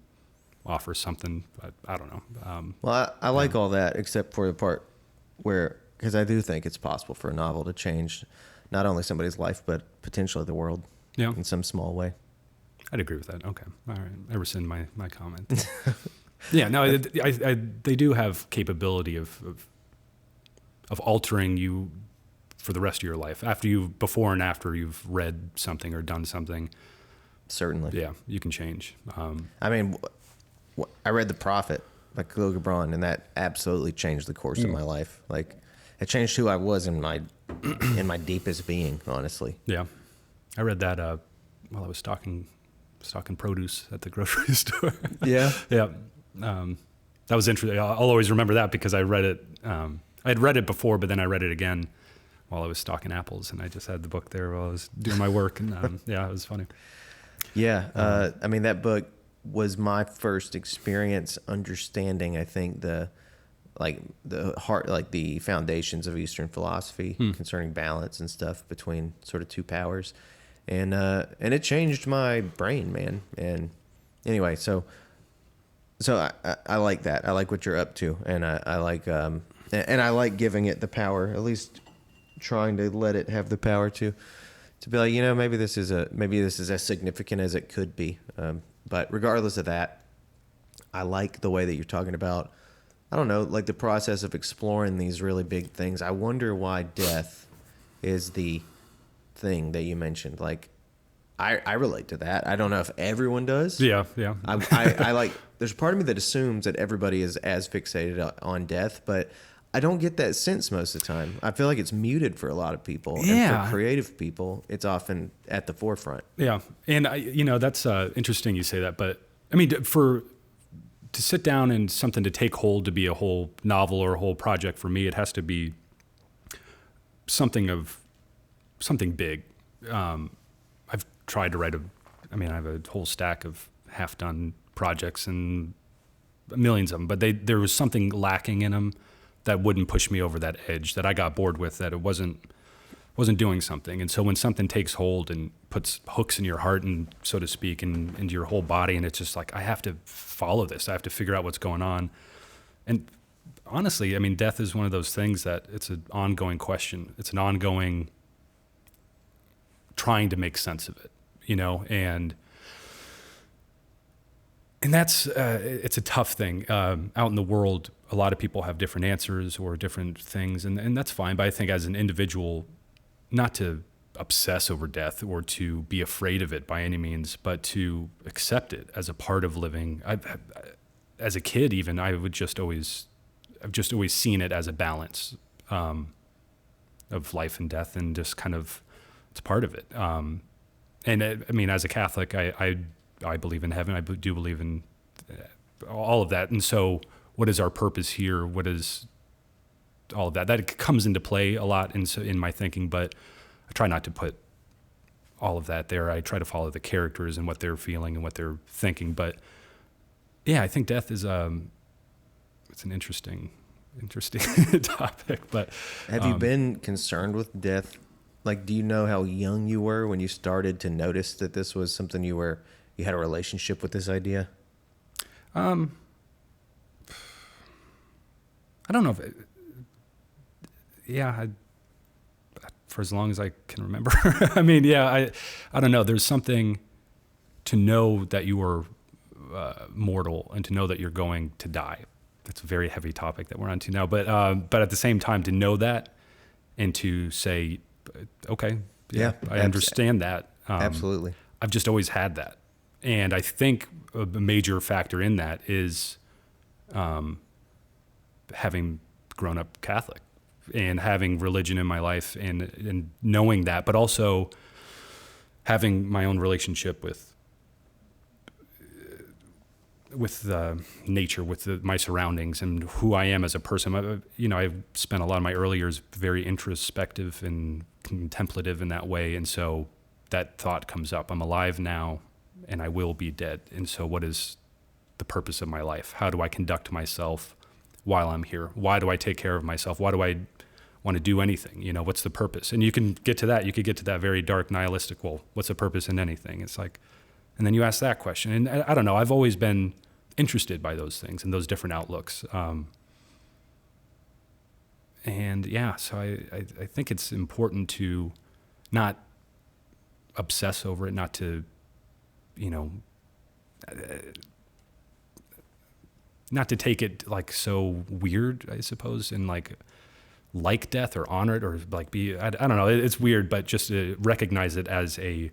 offer something. I don't know. Well, I like all that, except for the part where, because I do think it's possible for a novel to change not only somebody's life, but potentially the world in some small way. I'd agree with that. Okay. All right. I rescind my comment. Yeah, no, they do have capability of altering you for the rest of your life. Before and after you've read something or done something. Certainly. Yeah, you can change. I mean, I read The Prophet by Khalil Gibran, and that absolutely changed the course of my life. Like, it changed who I was in my deepest being, honestly. Yeah, I read that while I was stocking produce at the grocery store. Yeah. Yeah. That was interesting. I'll always remember that because I read it. I had read it before, but then I read it again while I was stocking apples, and I just had the book there while I was doing my work. And yeah, it was funny. Yeah. I mean, that book was my first experience understanding, I think, the heart, like the foundations of Eastern philosophy concerning balance and stuff between sort of two powers. And it changed my brain, man. And anyway, so I like that. I like what you're up to, and I like and I like giving it the power, at least trying to let it have the power to be like, maybe this is as significant as it could be. But regardless of that, I like the way that you're talking about, I don't know, like the process of exploring these really big things. I wonder why death is the thing that you mentioned. Like, I relate to that. I don't know if everyone does. Yeah. I like, there's a part of me that assumes that everybody is as fixated on death, but I don't get that sense most of the time. I feel like it's muted for a lot of people. Yeah. And for creative people, it's often at the forefront. Yeah. And that's interesting you say that, but I mean, to sit down and something to take hold to be a whole novel or a whole project, for me, it has to be something big. I've tried to write I have a whole stack of half-done projects and millions of them, but there was something lacking in them that wouldn't push me over that edge, that I got bored with, that it wasn't doing something. And so when something takes hold and puts hooks in your heart, and so to speak, and into your whole body, and it's just like, I have to follow this. I have to figure out what's going on. And honestly, I mean, death is one of those things that it's an ongoing question. It's an ongoing trying to make sense of it, and And that's it's a tough thing. Out in the world, a lot of people have different answers or different things, and that's fine. But I think as an individual, not to obsess over death or to be afraid of it by any means, but to accept it as a part of living. As a kid, even I've just always seen it as a balance of life and death, and just kind of it's part of it. I mean, as a Catholic, I believe in heaven. I do believe in all of that. And so what is our purpose here? What is all of that? That comes into play a lot in my thinking, but I try not to put all of that there. I try to follow the characters and what they're feeling and what they're thinking. But yeah, I think death is it's an interesting topic. But Have you been concerned with death? Like, do you know how young you were when you started to notice that this was something you had a relationship with this idea? I don't know if for as long as I can remember. I mean, I don't know. There's something to know that you are mortal and to know that you're going to die. That's a very heavy topic that we're on to now. But at the same time, to know that and to say, okay, I understand that. Absolutely. I've just always had that. And I think a major factor in that is having grown up Catholic and having religion in my life and knowing that, but also having my own relationship with nature, with my surroundings and who I am as a person. I've spent a lot of my early years very introspective and contemplative in that way. And so that thought comes up. I'm alive now and I will be dead. And so what is the purpose of my life? How do I conduct myself while I'm here? Why do I take care of myself? Why do I want to do anything? What's the purpose? And you can get to that. You could get to that very dark nihilistic, well, what's the purpose in anything? It's like, and then you ask that question. And I don't know, I've always been interested by those things and those different outlooks. So I think it's important to not obsess over it, not to, not to take it like so weird, I suppose, and like death or honor it or like I don't know. It's weird, but just to recognize it as a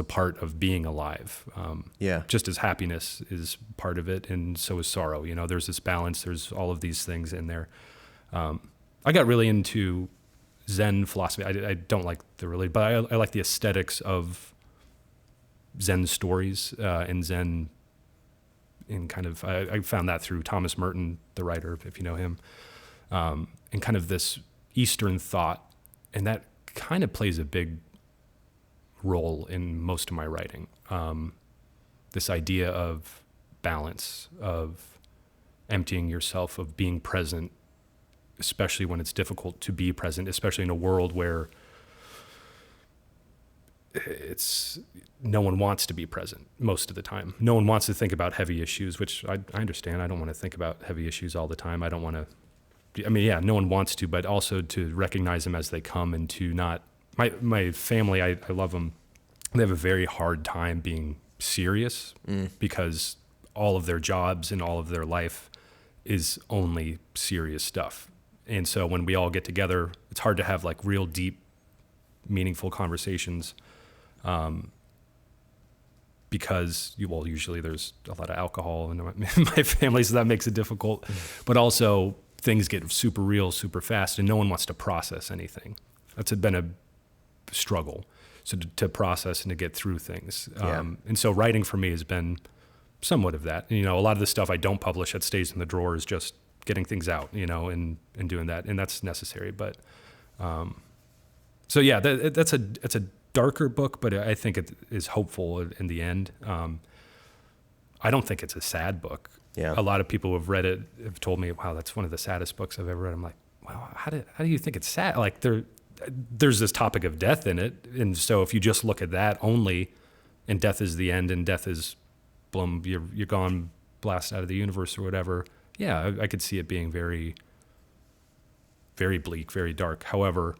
part of being alive. Just as happiness is part of it, and so is sorrow. There's this balance. There's all of these things in there. I got really into Zen philosophy. I don't like the religion, but I like the aesthetics of Zen stories and Zen. In kind of, I found that through Thomas Merton, the writer, if you know him, and kind of this Eastern thought, and that kind of plays a big role in most of my writing. This idea of balance, of emptying yourself, of being present, especially when it's difficult to be present, especially in a world where no one wants to be present most of the time. No one wants to think about heavy issues, which I understand. I don't want to think about heavy issues all the time. I don't want to, no one wants to, but also to recognize them as they come and to not, my family, I love them. They have a very hard time being serious because all of their jobs and all of their life is only serious stuff. And so when we all get together, it's hard to have like real deep, meaningful conversations. Because usually there's a lot of alcohol in my family, so that makes it difficult. But also things get super real, super fast, and no one wants to process anything. That's been a struggle, so to process and to get through things. And so writing for me has been somewhat of that. A lot of the stuff I don't publish that stays in the drawer is just getting things out, and doing that, and that's necessary. But so yeah, that's a darker book, but I think it is hopeful in the end. I don't think it's a sad book. Yeah. A lot of people who have read it have told me, wow, that's one of the saddest books I've ever read. I'm like, wow, how do you think it's sad? Like there's this topic of death in it. And so if you just look at that only, and death is the end and death is boom, you're gone, blast out of the universe or whatever. Yeah, I could see it being very, very bleak, very dark. However,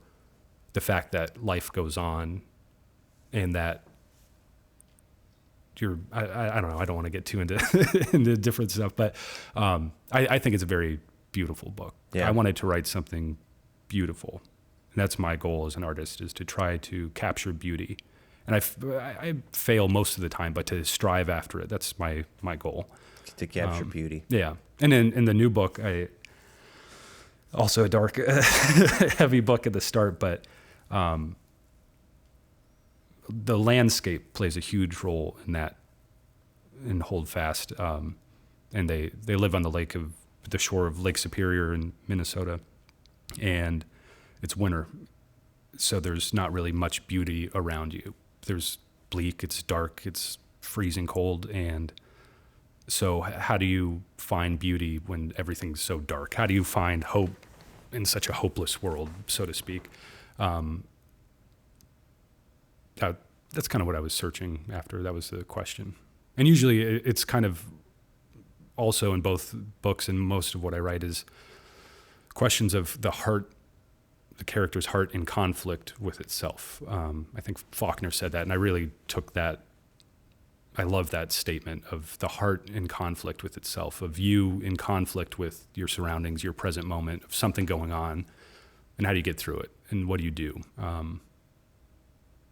the fact that life goes on and that I don't know. I don't want to get too into into different stuff, but I think it's a very beautiful book. Yeah. I wanted to write something beautiful. And that's my goal as an artist, is to try to capture beauty. And I fail most of the time, but to strive after it. That's my goal. To capture beauty. Yeah. And then in the new book, also a dark, heavy book at the start, but the landscape plays a huge role in that, in Holdfast. And they live on the shore of Lake Superior in Minnesota, and it's winter. So there's not really much beauty around you. There's bleak, it's dark, it's freezing cold. And so how do you find beauty when everything's so dark? How do you find hope in such a hopeless world, so to speak? That's kind of what I was searching after. That was the question. And usually it's kind of also in both books, and most of what I write is questions of the heart, the character's heart in conflict with itself. I think Faulkner said that, and I really took that. I love that statement of the heart in conflict with itself, of you in conflict with your surroundings, your present moment, of something going on, and how do you get through it, and what do you do?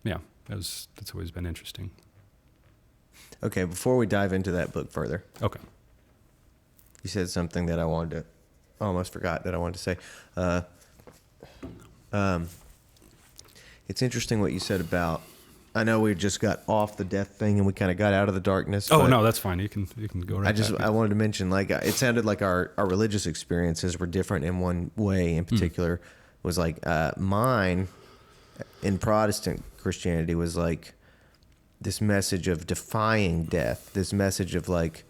Yeah, that's always been interesting. Okay, before we dive into that book further, Okay. you said something that I almost forgot that I wanted to say. It's interesting what you said about, I know we just got off the death thing and we kind of got out of the darkness. Oh, but no, that's fine. You can go right back. I wanted to mention, like, it sounded like our religious experiences were different in one way in particular. Was like mine in Protestant Christianity was like this message of defying death, this message of like,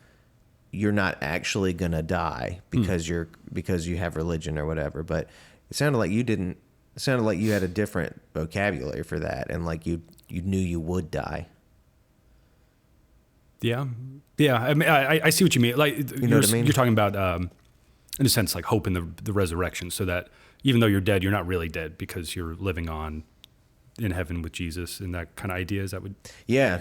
you're not actually gonna die because you have religion or whatever. But it sounded like you didn't. It sounded like you had a different vocabulary for that, and like you knew you would die. Yeah. I mean, I see what you mean. Like, You know what I mean? You're talking about, in a sense, like hope in the resurrection, so that even though you're dead, you're not really dead because you're living on in heaven with Jesus, and that kind of idea. Is that what? Yeah.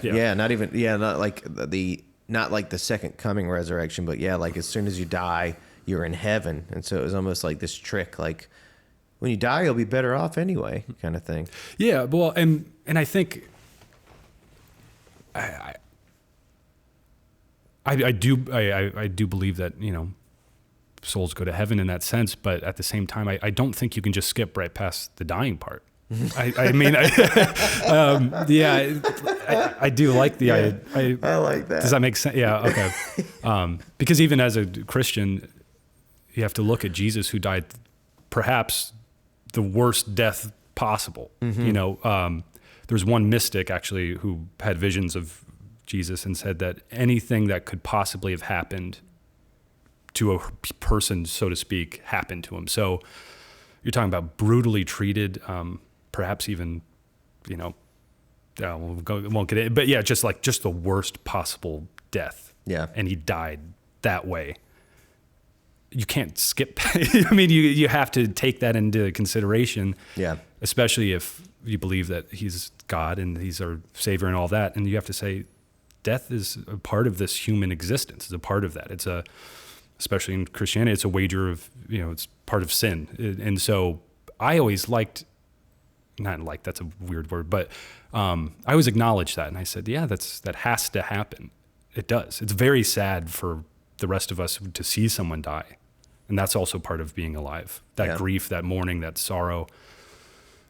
Not like the second coming resurrection, but yeah, like as soon as you die, you're in heaven, and so it was almost like this trick, like when you die, you'll be better off anyway, kind of thing. Yeah. Well, and I think I do believe that, souls go to heaven in that sense, but at the same time, I don't think you can just skip right past the dying part. I mean, I do like the idea. I like that. Does that make sense? Yeah. Okay. Because even as a Christian, you have to look at Jesus, who died perhaps the worst death possible. There's one mystic actually who had visions of Jesus and said that anything that could possibly have happened to a person, so to speak, happened to him. So you're talking about brutally treated, perhaps even, we won't get it, but yeah, just the worst possible death. Yeah. And he died that way. You can't skip. I mean, you have to take that into consideration. Yeah. Especially if you believe that he's God and he's our savior and all that. And you have to say, death is a part of this human existence. It's a part of that. Especially in Christianity, it's a wager of, it's part of sin. And so I always that's a weird word, but I always acknowledged that. And I said, yeah, that has to happen. It does. It's very sad for the rest of us to see someone die. And that's also part of being alive. That grief, that mourning, that sorrow.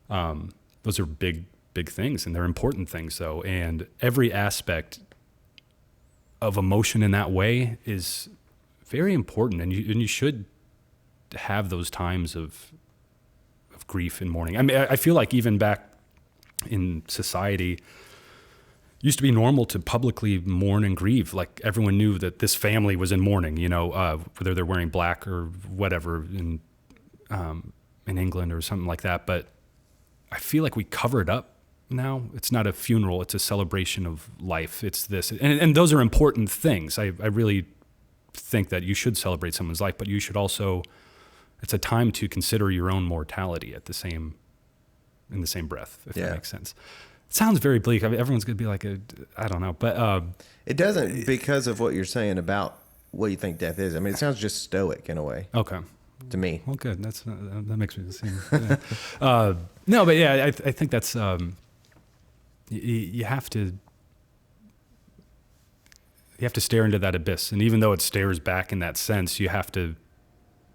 Those are big, big things, and they're important things though. And every aspect of emotion in that way is very important. And you should have those times of grief and mourning. I mean, I feel like even back in society, it used to be normal to publicly mourn and grieve. Like everyone knew that this family was in mourning, whether they're wearing black or whatever in England or something like that. But I feel like we cover it up now. It's not a funeral. It's a celebration of life. It's this. And those are important things. I really think that you should celebrate someone's life, but you should also, it's a time to consider your own mortality in the same breath, if that makes sense. sounds very bleak. I mean, everyone's gonna be like, I don't know, but It doesn't, because of what you're saying about what you think death is. I mean, it sounds just stoic in a way okay. to me. Well, good. That makes me seem. Yeah. No, but yeah, I think that's you have to stare into that abyss, and even though it stares back in that sense, you have to.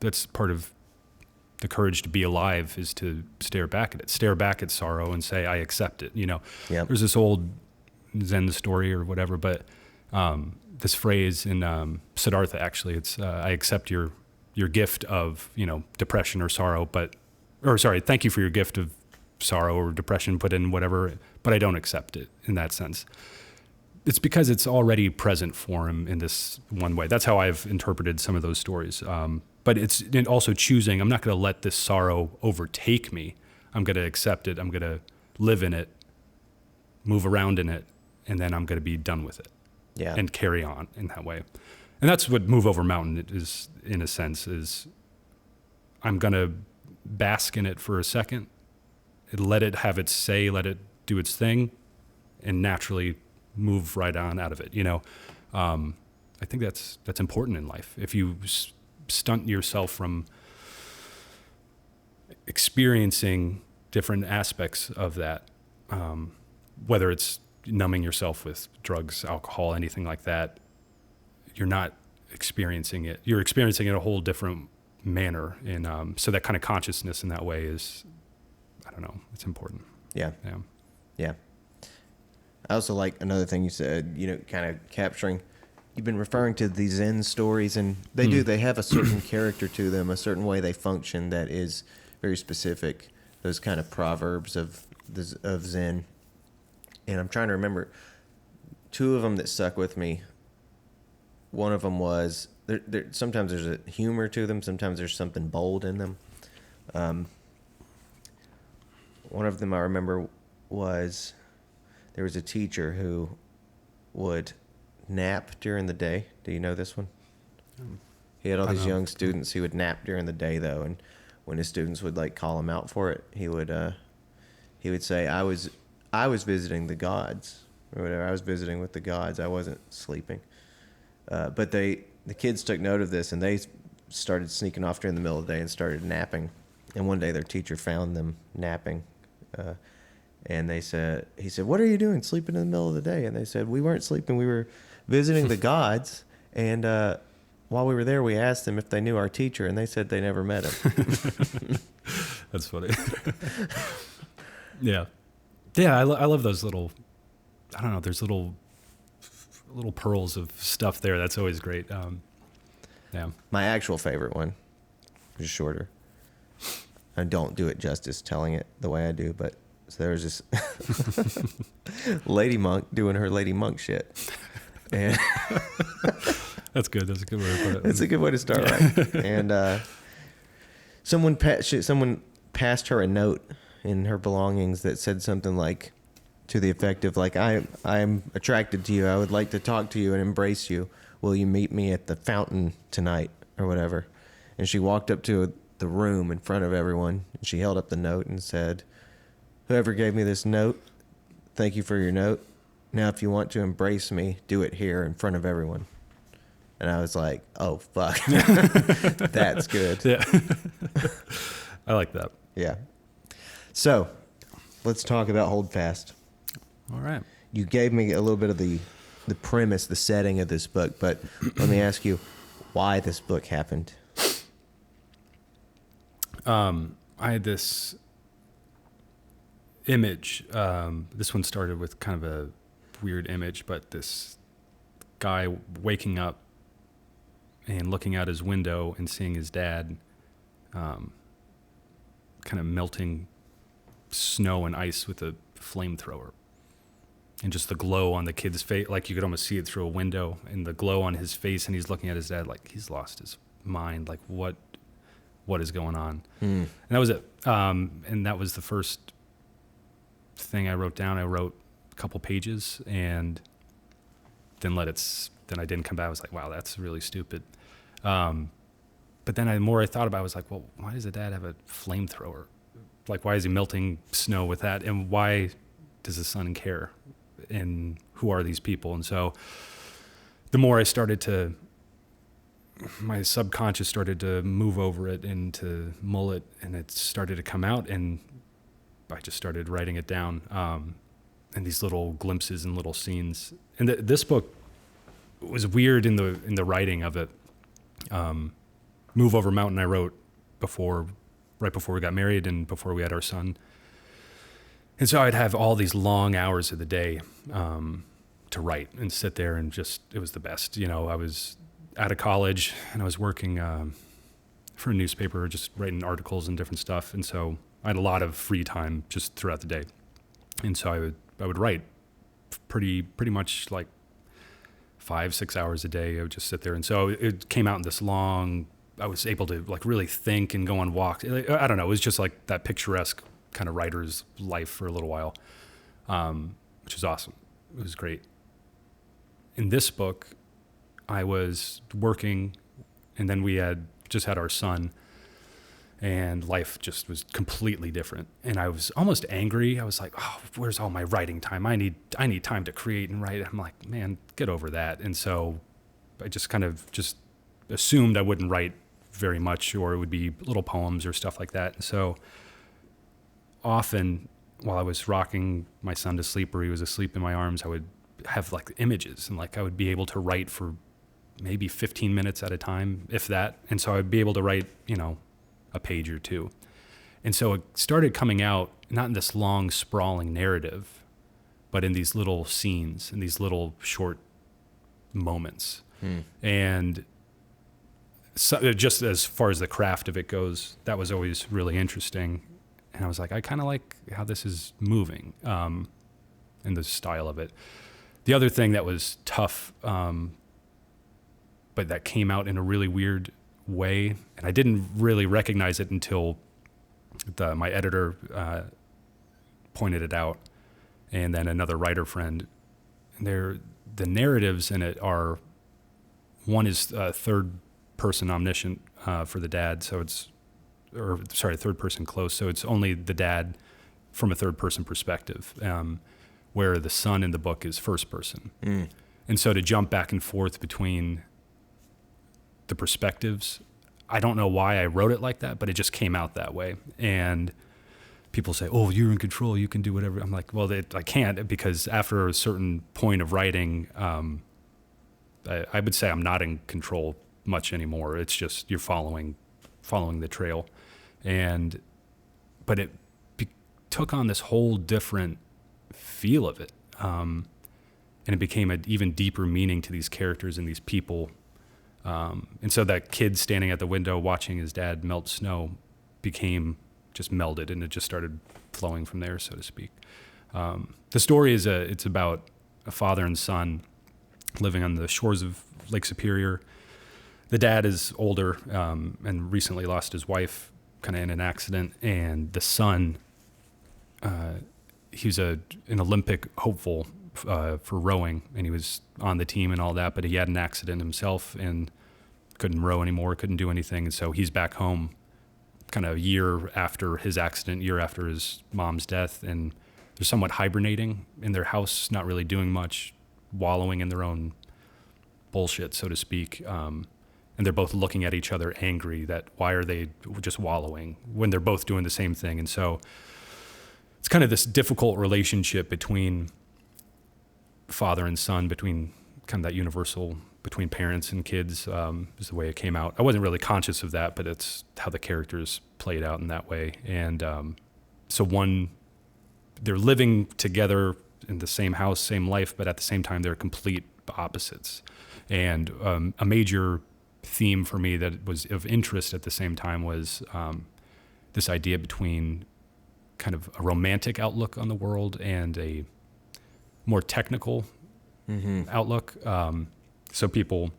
That's part of the courage to be alive, is to stare back at it, stare back at sorrow, and say, "I accept it." Yep. There's this old Zen story or whatever, but this phrase in Siddhartha, actually, it's "I accept your gift of depression or sorrow, thank you for your gift of sorrow or depression, put in whatever, but I don't accept it in that sense." It's because it's already present for him in this one way. That's how I've interpreted some of those stories. But it's also choosing, I'm not going to let this sorrow overtake me. I'm going to accept it. I'm going to live in it, move around in it, and then I'm going to be done with it. Yeah. And carry on in that way. And that's what Move Over Mountain is, in a sense, is I'm going to bask in it for a second, let it have its say, let it do its thing, and naturally move right on out of it. I think that's important in life. If you stunt yourself from experiencing different aspects of that, whether it's numbing yourself with drugs, alcohol, anything like that, you're not experiencing it. You're experiencing it in a whole different manner. And so that kind of consciousness in that way is, I don't know, it's important. Yeah. Yeah. Yeah. I also like another thing you said, kind of capturing. You've been referring to these Zen stories, and they have a certain character to them, a certain way they function that is very specific. Those kind of proverbs of Zen. And I'm trying to remember two of them that stuck with me. One of them was sometimes there's a humor to them, sometimes there's something bold in them. One of them I remember was, there was a teacher who would nap during the day. Do you know this one? He had all these young students. He would nap during the day, though, and when his students would call him out for it, he would say, I was visiting the gods, or whatever. I was visiting with the gods. I wasn't sleeping. But the kids took note of this, and they started sneaking off during the middle of the day and started napping. And one day their teacher found them napping. And he said, "What are you doing, sleeping in the middle of the day?" And they said, "We weren't sleeping. We were visiting the gods. And while we were there, we asked them if they knew our teacher, and they said they never met him." That's funny. Yeah. Yeah, I love those little, I don't know, there's little pearls of stuff there. That's always great. Yeah. My actual favorite one is shorter. I don't do it justice telling it the way I do, but so there was this lady monk doing her lady monk shit. And That's good. That's a good way to put it. it's a good way to start, right? And someone passed her a note in her belongings that said something to the effect of I'm attracted to you. I would like to talk to you and embrace you. Will you meet me at the fountain tonight, or whatever? And she walked up to the room in front of everyone, and she held up the note and said, "Whoever gave me this note, thank you for your note. Now, if you want to embrace me, do it here in front of everyone." And I was like, "Oh, fuck." That's good. Yeah. I like that. Yeah. So, let's talk about Holdfast. All right. You gave me a little bit of the premise, the setting of this book, but let me ask you why this book happened. I had this image. This one started with kind of a weird image, but this guy waking up and looking out his window and seeing his dad kind of melting snow and ice with a flamethrower. And just the glow on the kid's face, you could almost see it through a window, and the glow on his face, and he's looking at his dad like he's lost his mind. What is going on? And that was it. And that was the first thing I wrote down. I wrote a couple pages and then then I didn't come back. I was like, wow, that's really stupid. But then the more I thought about it, I was like, well, why does the dad have a flamethrower? Why is he melting snow with that? And why does the son care? And who are these people? And so the more I started to, my subconscious started to move over it and to mull it, and it started to come out, and I just started writing it down, and these little glimpses and little scenes. And this book was weird in the writing of it. Move Over Mountain I wrote right before we got married and before we had our son. And so I'd have all these long hours of the day to write and sit there and it was the best. You know, I was out of college and I was working for a newspaper, just writing articles and different stuff. And so I had a lot of free time just throughout the day. And so I would write pretty much like 5-6 hours a day. I would just sit there. And so it came out in this long, I was able to like really think and go on walks. I don't know. It was just like that picturesque kind of writer's life for a little while, which was awesome. It was great. In this book, I was working, and then we had just had our son, and life just was completely different. And I was almost angry. I was like, oh, where's all my writing time? I need time to create and write. I'm like, man, get over that. And so I just kind of just assumed I wouldn't write very much, or it would be little poems or stuff like that. And so often while I was rocking my son to sleep, or he was asleep in my arms, I would have like images, and like I would be able to write for maybe 15 minutes at a time, if that. And so I'd be able to write, you know, a page or two. And so it started coming out, not in this long sprawling narrative, but in these little scenes, in these little short moments. And so just as far as the craft of it goes, that was always really interesting. And I was like, I kind of like how this is moving, and the style of it. The other thing that was tough, but that came out in a really weird way, and I didn't really recognize it until my editor pointed it out, and then another writer friend. And the narratives in it are, one is third person omniscient for the dad, so third person close, so it's only the dad from a third person perspective, where the son in the book is first person. And so to jump back and forth between the perspectives, I don't know why I wrote it like that, but it just came out that way. And people say, oh, you're in control, you can do whatever. I'm like, well, I can't, because after a certain point of writing, I would say I'm not in control much anymore. It's just you're following the trail. But it took on this whole different feel of it. And it became an even deeper meaning to these characters and these people. And so that kid standing at the window watching his dad melt snow became just melded, and it just started flowing from there, so to speak. The story it's about a father and son living on the shores of Lake Superior. The dad is older and recently lost his wife kind of in an accident, and the son, he was an Olympic hopeful for rowing, and he was on the team and all that, but he had an accident himself and couldn't row anymore, couldn't do anything, and so he's back home kind of a year after his accident, year after his mom's death, and they're somewhat hibernating in their house, not really doing much, wallowing in their own bullshit, so to speak. And they're both looking at each other angry that why are they just wallowing when they're both doing the same thing. And so it's kind of this difficult relationship between father and son, between kind of that universal between parents and kids, is the way it came out. I wasn't really conscious of that, but it's how the characters played out in that way. And so they're living together in the same house, same life, but at the same time, they're complete opposites. And a major theme for me that was of interest at the same time was this idea between kind of a romantic outlook on the world and a more technical outlook. So people,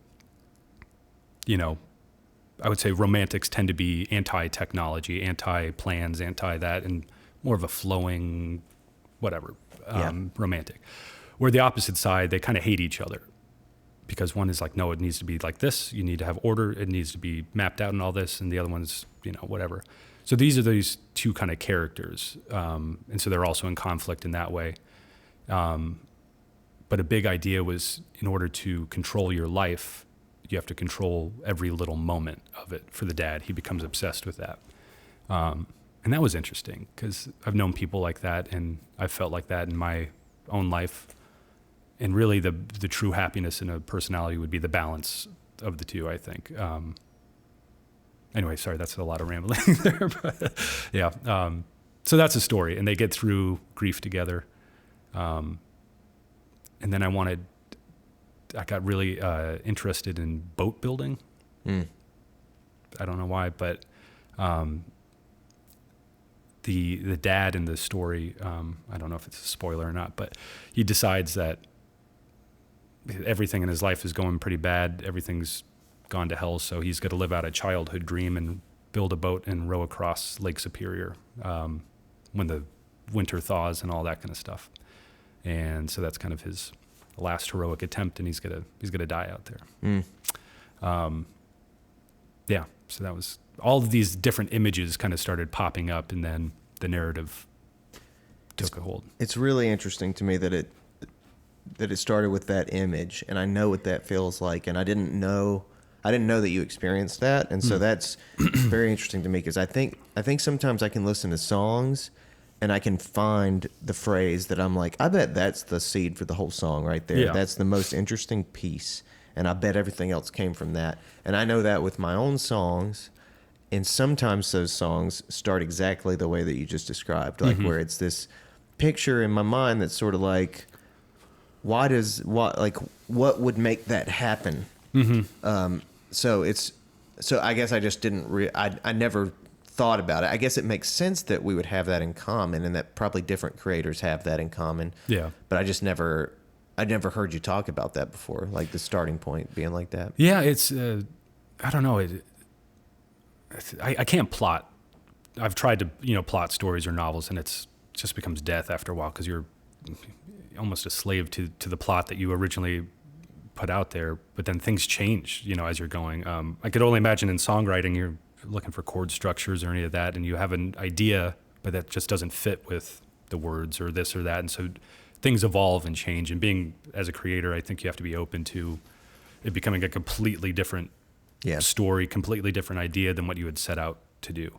I would say romantics tend to be anti-technology, anti-plans, anti-that, and more of a flowing, whatever, romantic. Where the opposite side, they kind of hate each other. Because one is like, no, it needs to be like this. You need to have order. It needs to be mapped out and all this. And the other one's, whatever. So these are these two kind of characters. And so they're also in conflict in that way. But a big idea was, in order to control your life, you have to control every little moment of it. For the dad, he becomes obsessed with that. And that was interesting because I've known people like that, and I've felt like that in my own life. And really, the true happiness in a personality would be the balance of the two, I think. Anyway, sorry, that's a lot of rambling there. But yeah. So that's a story, and they get through grief together. And then I got really interested in boat building. I don't know why, but the dad in the story, I don't know if it's a spoiler or not, but he decides that everything in his life is going pretty bad. Everything's gone to hell, so he's going to live out a childhood dream and build a boat and row across Lake Superior when the winter thaws and all that kind of stuff. And so that's kind of his last heroic attempt, and he's gonna die out there. Yeah, so that was all of these different images kind of started popping up, and then the narrative took a hold. It's really interesting to me that it started with that image, and I know what that feels like, and I didn't know that you experienced that, and so that's very interesting to me, because I think sometimes I can listen to songs and I can find the phrase that I'm like, I bet that's the seed for the whole song right there. Yeah. That's the most interesting piece, and I bet everything else came from that. And I know that with my own songs, and sometimes those songs start exactly the way that you just described, like where it's this picture in my mind that's sort of like, what would make that happen? So I guess I just didn't I never thought about it. I guess it makes sense that we would have that in common, and that probably different creators have that in common. Yeah. But I never heard you talk about that before, like the starting point being like that. Yeah, it's I don't know. I can't plot. I've tried to plot stories or novels, and it just becomes death after a while, because you're almost a slave to the plot that you originally put out there. But then things change, as you're going. I could only imagine in songwriting, you're looking for chord structures or any of that, and you have an idea, but that just doesn't fit with the words or this or that. And so things evolve and change. And being as a creator, I think you have to be open to it becoming a completely different story, completely different idea than what you had set out to do.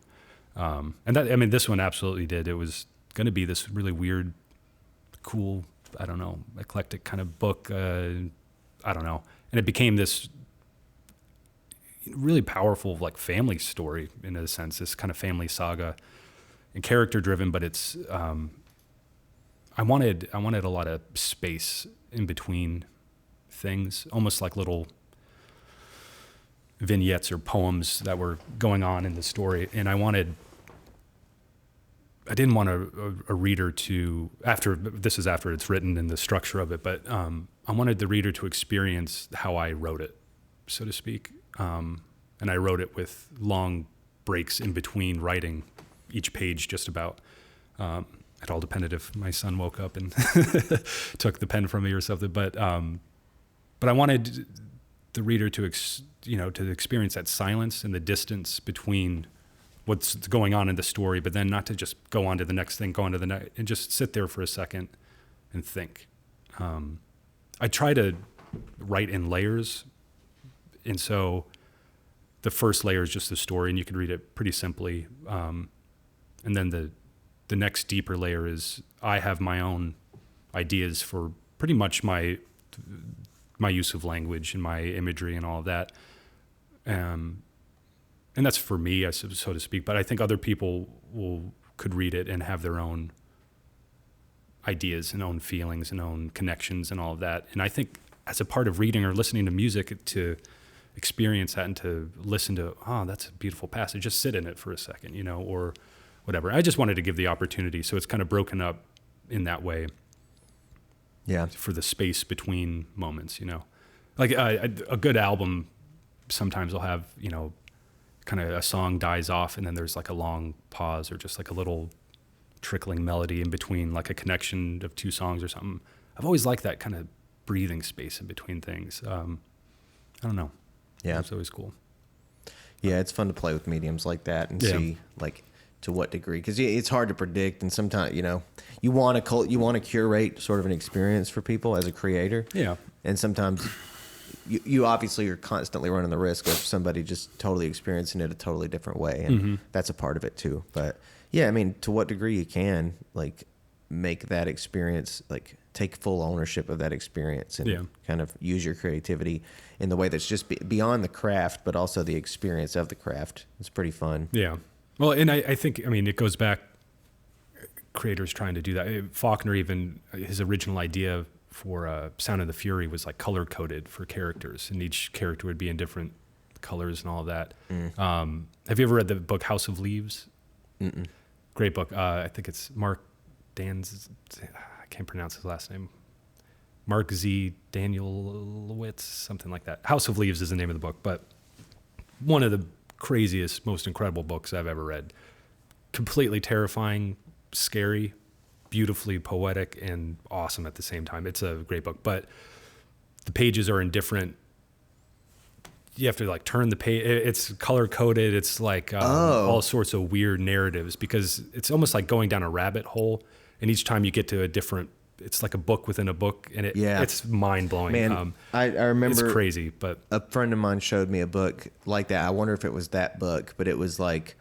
And that, this one absolutely did. It was going to be this really weird, cool, I don't know, eclectic kind of book. I don't know. And it became this really powerful, like, family story in a sense, this kind of family saga, and character driven, but it's, I wanted a lot of space in between things, almost like little vignettes or poems that were going on in the story. And I didn't want a reader to, after it's written and the structure of it, but I wanted the reader to experience how I wrote it, so to speak. And I wrote it with long breaks in between writing each page, just about. It all depended if my son woke up and took the pen from me or something. But I wanted the reader to experience that silence and the distance between what's going on in the story, but then not to just go on to the next thing, go on to the next, and just sit there for a second and think. I try to write in layers, and so the first layer is just the story, and you can read it pretty simply. And then the next deeper layer is I have my own ideas for pretty much my use of language and my imagery and all of that. And that's for me, so to speak. But I think other people could read it and have their own ideas and own feelings and own connections and all of that. And I think as a part of reading or listening to music, to experience that and to listen to, that's a beautiful passage, just sit in it for a second, or whatever. I just wanted to give the opportunity. So it's kind of broken up in that way. Yeah. For the space between moments, like a good album sometimes will have, kind of a song dies off and then there's like a long pause or just like a little trickling melody in between, like a connection of two songs or something. I've always liked that kind of breathing space in between things. I don't know. Yeah. It's always cool. Yeah. It's fun to play with mediums like that and see, like, to what degree? Because it's hard to predict, and sometimes you want to curate sort of an experience for people as a creator. Yeah. And sometimes you obviously are constantly running the risk of somebody just totally experiencing it a totally different way, and that's a part of it too. But yeah, I mean, to what degree you can like make that experience, like take full ownership of that experience, and kind of use your creativity in the way that's just beyond the craft, but also the experience of the craft. It's pretty fun. Yeah. Well, and I think, I mean, it goes back, creators trying to do that. Faulkner, even his original idea for Sound of the Fury was like color coded for characters, and each character would be in different colors and all of that. Have you ever read the book House of Leaves? Mm-mm. Great book. I think it's Mark Dan's, I can't pronounce his last name. Mark Z. Danielowitz, something like that. House of Leaves is the name of the book, but one of the craziest, most incredible books I've ever read. Completely terrifying, scary, beautifully poetic, and awesome at the same time. It's a great book, but the pages are in different, you have to like turn the page. It's color coded. It's like all sorts of weird narratives, because it's almost like going down a rabbit hole. And each time you get to a different, it's like a book within a book, and it's mind blowing. Man, I remember it's crazy, but a friend of mine showed me a book like that. I wonder if it was that book, but it was like,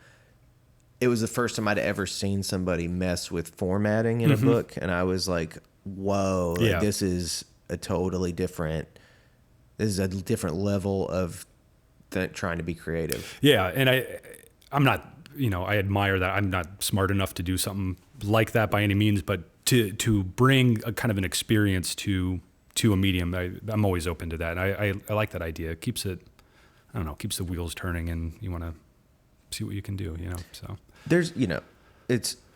it was the first time I'd ever seen somebody mess with formatting in a book. And I was like, whoa, like, this is a different level of trying to be creative. Yeah. And I'm not, I admire that. I'm not smart enough to do something like that by any means, but to bring a kind of an experience to a medium, I'm always open to that. I like that idea. It keeps it, I don't know, keeps the wheels turning, and you want to see what you can do, so. There's,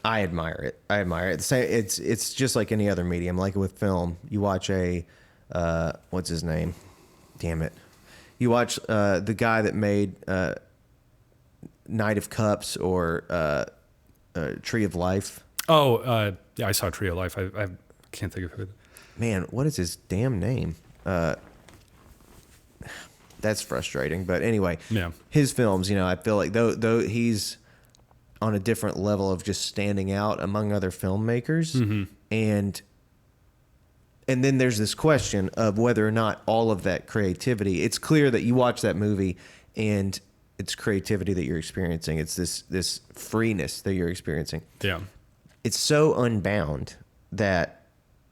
I admire it. It's just like any other medium. Like with film, you watch what's his name? Damn it. You watch the guy that made Knight of Cups or Tree of Life. Oh, yeah, I saw Tree of Life. I can't think of it. Man, what is his damn name? That's frustrating. But anyway, his films, I feel like though he's on a different level of just standing out among other filmmakers. And then there's this question of whether or not all of that creativity, it's clear that you watch that movie and it's creativity that you're experiencing. It's this freeness that you're experiencing. Yeah. It's so unbound that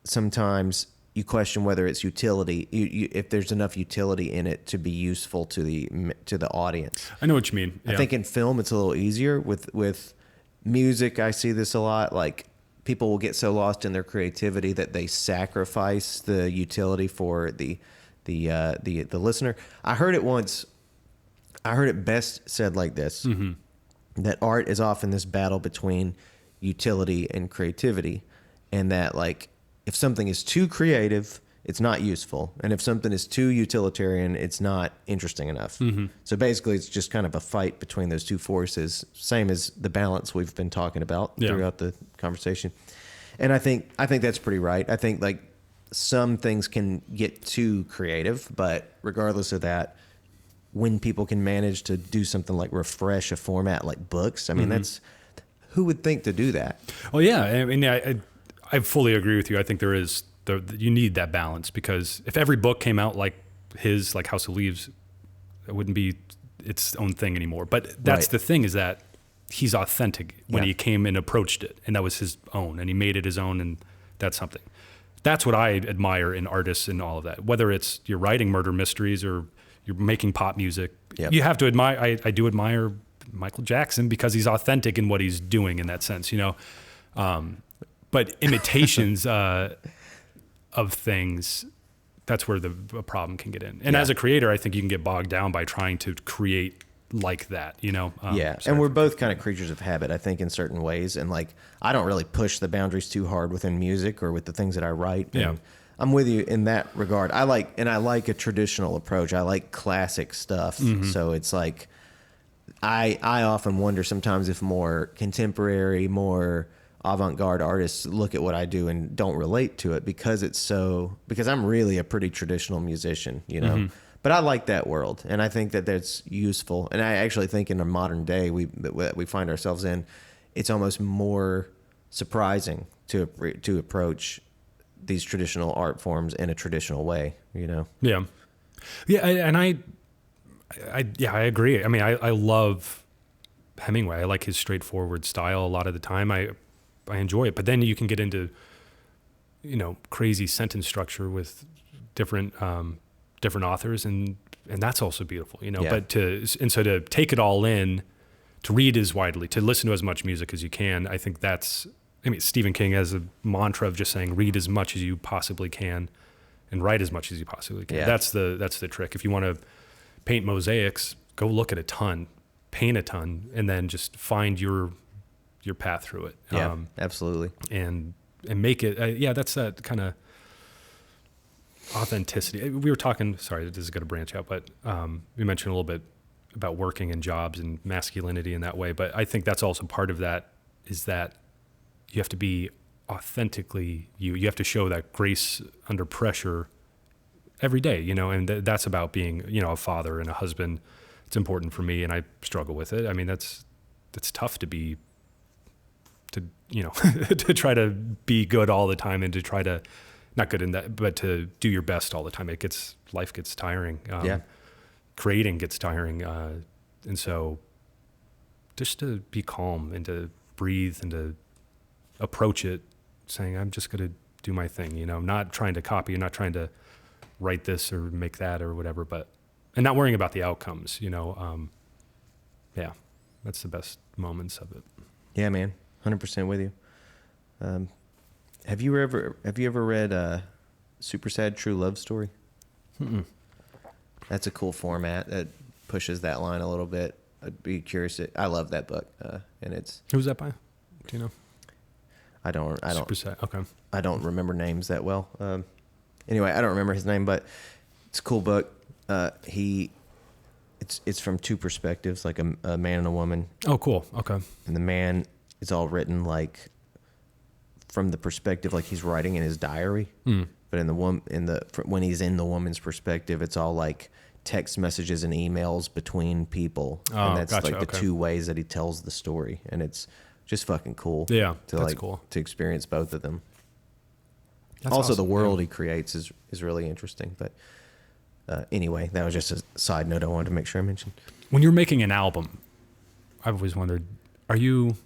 sometimes you question whether it's utility, if there's enough utility in it to be useful to the audience. I know what you mean. Yeah. I think in film it's a little easier. With music, I see this a lot. Like, people will get so lost in their creativity that they sacrifice the utility for the listener. I heard it once. I heard it best said like this: that art is often this battle between utility and creativity, and that, like, if something is too creative, it's not useful, and if something is too utilitarian, it's not interesting enough. So basically, it's just kind of a fight between those two forces, same as the balance we've been talking about throughout the conversation. And I think that's pretty right. I think, like, some things can get too creative, but regardless of that, when people can manage to do something like refresh a format like books, I mean, that's, who would think to do that? Well, yeah, I mean, I fully agree with you. I think there is you need that balance, because if every book came out like his, like House of Leaves, it wouldn't be its own thing anymore. But that's the thing, is that he's authentic when he came and approached it, and that was his own, and he made it his own, and that's something. That's what I admire in artists and all of that. Whether it's you're writing murder mysteries or you're making pop music, you have to admire. I do admire Michael Jackson because he's authentic in what he's doing in that sense, but imitations of things, that's where the problem can get in. And as a creator, I think you can get bogged down by trying to create like that, And we're both kind of creatures of habit, I think, in certain ways. And, like, I don't really push the boundaries too hard within music or with the things that I write. Yeah. And I'm with you in that regard. I like a traditional approach. I like classic stuff. So it's like, I often wonder sometimes if more contemporary, more avant-garde artists look at what I do and don't relate to it because I'm really a pretty traditional musician, But I like that world, and I think that that's useful. And I actually think in a modern day we find ourselves in, it's almost more surprising to approach these traditional art forms in a traditional way, you know? Yeah. Yeah. I agree. I mean, I love Hemingway. I like his straightforward style a lot of the time. I enjoy it, but then you can get into, crazy sentence structure with different authors, and that's also beautiful, Yeah. but to take it all in, to read as widely, to listen to as much music as you can. I think Stephen King has a mantra of just saying, read as much as you possibly can and write as much as you possibly can. Yeah. That's the trick. If you want to paint mosaics, go look at a ton, paint a ton, and then just find your path through it. Yeah, absolutely. And make it, that's that kind of authenticity. We were talking, sorry, this is going to branch out, but we mentioned a little bit about working and jobs and masculinity in that way. But I think that's also part of that, is that you have to be authentically you. You have to show that grace under pressure every day, and that's about being, a father and a husband. It's important for me, and I struggle with it. I mean, that's tough to to try to be good all the time, and to try to, not good in that, but to do your best all the time. Life gets tiring. Yeah. Creating gets tiring. And so just to be calm and to breathe and to approach it saying, I'm just going to do my thing, not trying to copy, not trying to write this or make that or whatever, and not worrying about the outcomes, yeah, that's the best moments of it. Yeah, man. 100% with you. Have you ever read Super Sad True Love Story? Mm-mm. That's a cool format that pushes that line a little bit. I'd be curious. I love that book, and it's. Who's that by? Do you know? I don't. Super sad. Okay. I don't remember names that well. Anyway, I don't remember his name, but it's a cool book. It's from two perspectives, like a man and a woman. Oh, cool. Okay. And the man is all written like from the perspective like he's writing in his diary. Mm. But when he's in the woman's perspective, it's all like text messages and emails between people, and that's gotcha. like the Okay. two ways that he tells the story, and it's just fucking cool. Yeah, to that's cool. to experience both of them. That's also, awesome. the world Yeah. he creates is really interesting. But anyway, that was just a side note I wanted to make sure I mentioned. When you're making an album, I've always wondered, are you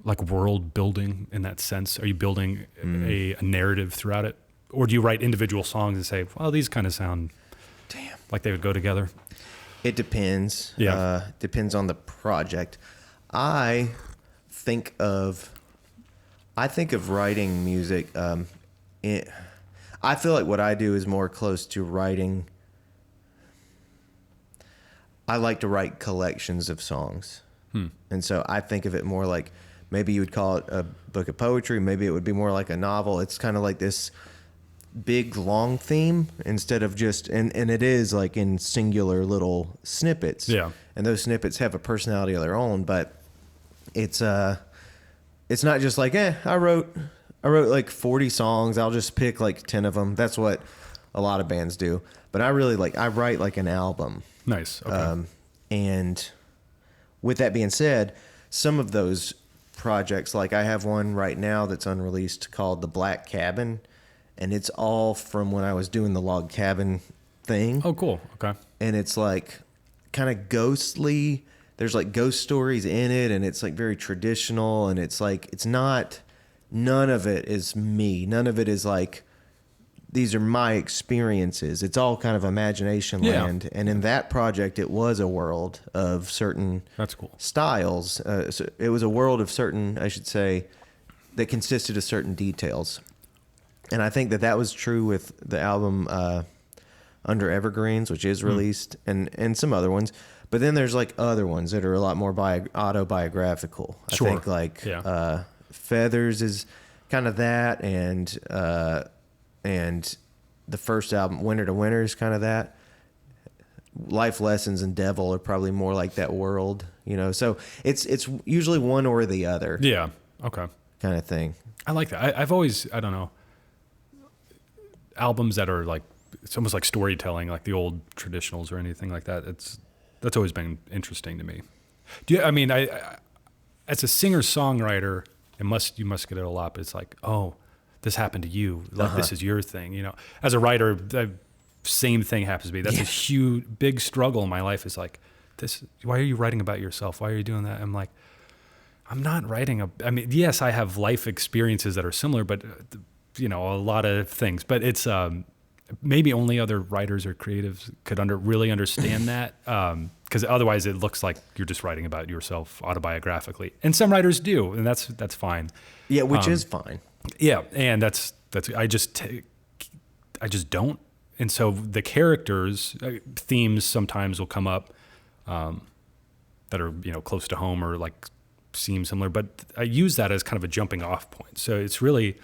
like world building in that sense? Are you building a narrative throughout it? Or do you write individual songs and say, well, these kind of sound like they would go together? It depends. Yeah. Depends on the project. I think of writing music. I feel like what I do is more close to writing. I like to write collections of songs. And so I think of it more like, maybe you would call it a book of poetry. Maybe it would be more like a novel. It's kind of like this big long theme instead of just, and it is like in singular little snippets. Yeah. And those snippets have a personality of their own, but it's not just like, I wrote like 40 songs. I'll just pick like 10 of them. That's what a lot of bands do. But I write like an album. Nice. Okay. And with that being said, some of those projects, like I have one right now that's unreleased called The Black Cabin, and it's all from when I was doing the log cabin thing. Oh, cool. Okay. And it's like kind of ghostly. There's like ghost stories in it, and it's like very traditional, and it's like, none of it is me. None of it is like, these are my experiences. It's all kind of imagination Yeah. land. And in that project, it was a world of certain That's cool. styles. So it was a world of certain, I should say, that consisted of certain details. And I think that was true with the album Under Evergreens, which is released, and some other ones. But then there's like other ones that are a lot more autobiographical. Sure. I think like Yeah. Feathers is kind of that, and the first album, Winter to Winter, is kind of that. Life Lessons and Devil are probably more like that world, So it's usually one or the other. Yeah. Okay. Kind of thing. I like that. I've always, I don't know, albums that are like, it's almost like storytelling, like the old traditionals or anything like that. That's always been interesting to me. I mean, as a singer-songwriter, you must get it a lot, but it's like, oh, this happened to you. Like, this is your thing, you know? As a writer, the same thing happens to me. That's a huge, big struggle in my life is like, why are you writing about yourself? Why are you doing that? I'm like, I'm not writing I mean, yes, I have life experiences that are similar, but, you know, a lot of things. But it's maybe only other writers or creatives could really understand that. Because otherwise it looks like you're just writing about yourself autobiographically. And some writers do, and that's fine. Yeah, which is fine. Yeah, and that's I just don't. And so the characters themes sometimes will come up that are, you know, close to home or like seem similar, but I use that as kind of a jumping off point. So it's really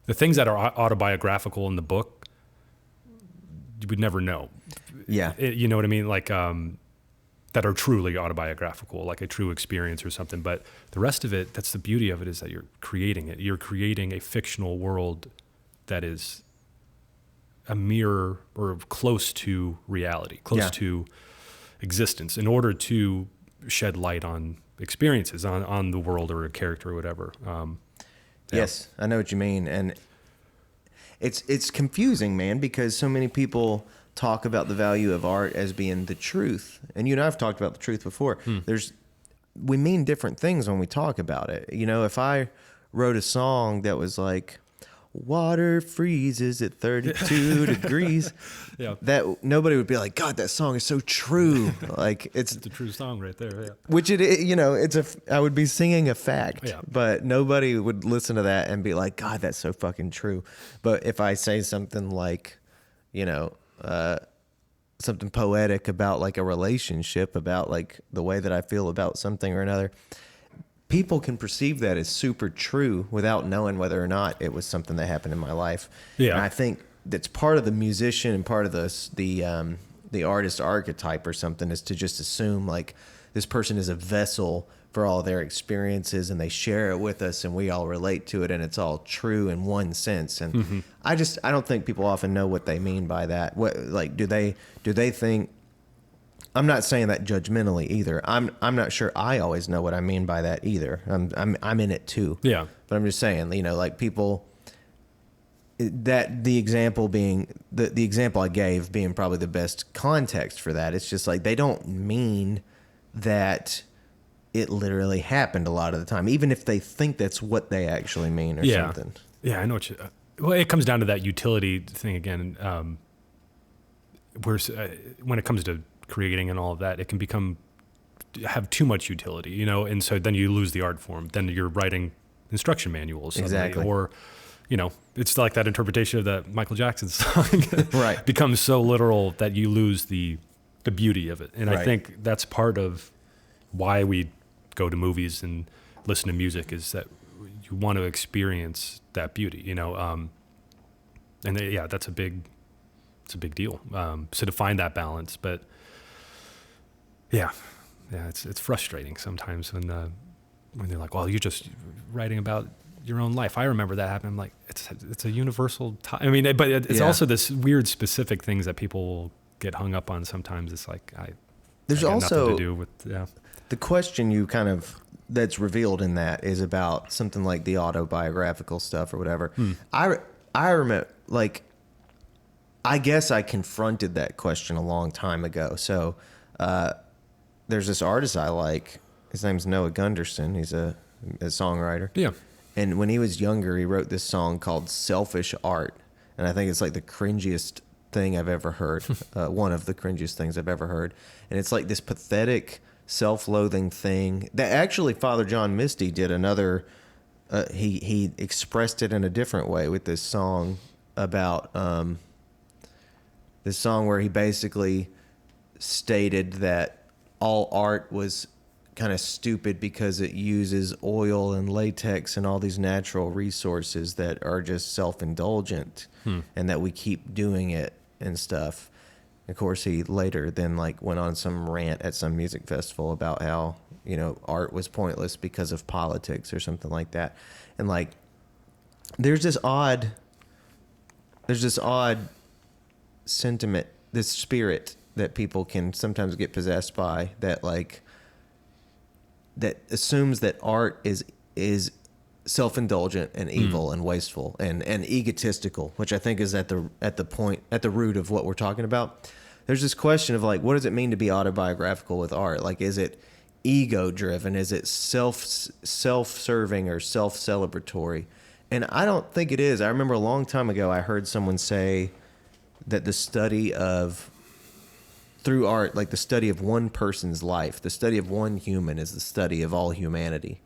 the things that are autobiographical in the book you would never know. Yeah. You know what I mean? Like that are truly autobiographical, like a true experience or something. But the rest of it, that's the beauty of it, is that you're creating it. You're creating a fictional world that is a mirror or close to reality, close to existence, in order to shed light on experiences, on the world or a character or whatever. Yes, I know what you mean. And it's confusing, man, because so many people talk about the value of art as being the truth. And you and I have talked about the truth before. We mean different things when we talk about it. You know, if I wrote a song that was like, water freezes at 32 degrees, that nobody would be like, God, that song is so true. Like it's a true song right there. Yeah. Which you know, I would be singing a fact, but nobody would listen to that and be like, God, that's so fucking true. But if I say something like, you know, something poetic about like a relationship, about like the way that I feel about something or another, people can perceive that as super true without knowing whether or not it was something that happened in my life. Yeah. And I think that's part of the musician and part of the artist archetype or something, is to just assume like this person is a vessel for all their experiences and they share it with us and we all relate to it and it's all true in one sense. And I don't think people often know what they mean by that. What, like, do they think, I'm not saying that judgmentally either. I'm not sure I always know what I mean by that either. I'm in it too. Yeah. But I'm just saying, you know, like people, that the example being the example I gave being probably the best context for that. It's just like they don't mean that it literally happened a lot of the time, even if they think that's what they actually mean or something. Yeah, I know what you. Well, it comes down to that utility thing again. When it comes to creating and all of that, it can have too much utility, you know, and so then you lose the art form. Then you're writing instruction manuals suddenly, exactly, or, you know, it's like that interpretation of that Michael Jackson song, right? Becomes so literal that you lose the beauty of it. And I think that's part of why we go to movies and listen to music, is that you want to experience that beauty, you know. And that's a big deal. So to find that balance, but it's frustrating sometimes when they're like, well, you're just writing about your own life. I remember that happened. I'm like, it's a universal I mean, but it's also this weird specific things that people will get hung up on sometimes. It's like, there's nothing also to do with, the question you kind of, that's revealed in that is about something like the autobiographical stuff or whatever. I remember, like, I guess I confronted that question a long time ago. So, there's this artist I like. His name's Noah Gunderson. He's a songwriter. Yeah. And when he was younger, he wrote this song called Selfish Art. And I think it's like the cringiest thing I've ever heard. One of the cringiest things I've ever heard. And it's like this pathetic, self-loathing thing that actually Father John Misty did another, he expressed it in a different way with this song about, this song where he basically stated that all art was kind of stupid because it uses oil and latex and all these natural resources that are just self-indulgent, and that we keep doing it and stuff. Of course, he later then like went on some rant at some music festival about how, you know, art was pointless because of politics or something like that. And like, there's this odd sentiment, this spirit that people can sometimes get possessed by, that like that assumes that art is self-indulgent and evil and wasteful and egotistical, which I think is at the root of what we're talking about. There's this question of like, what does it mean to be autobiographical with art? Like, is it ego driven? Is it self-serving or self-celebratory? And I don't think it is. I remember a long time ago, I heard someone say that the study of, through art, like the study of one person's life, the study of one human is the study of all humanity.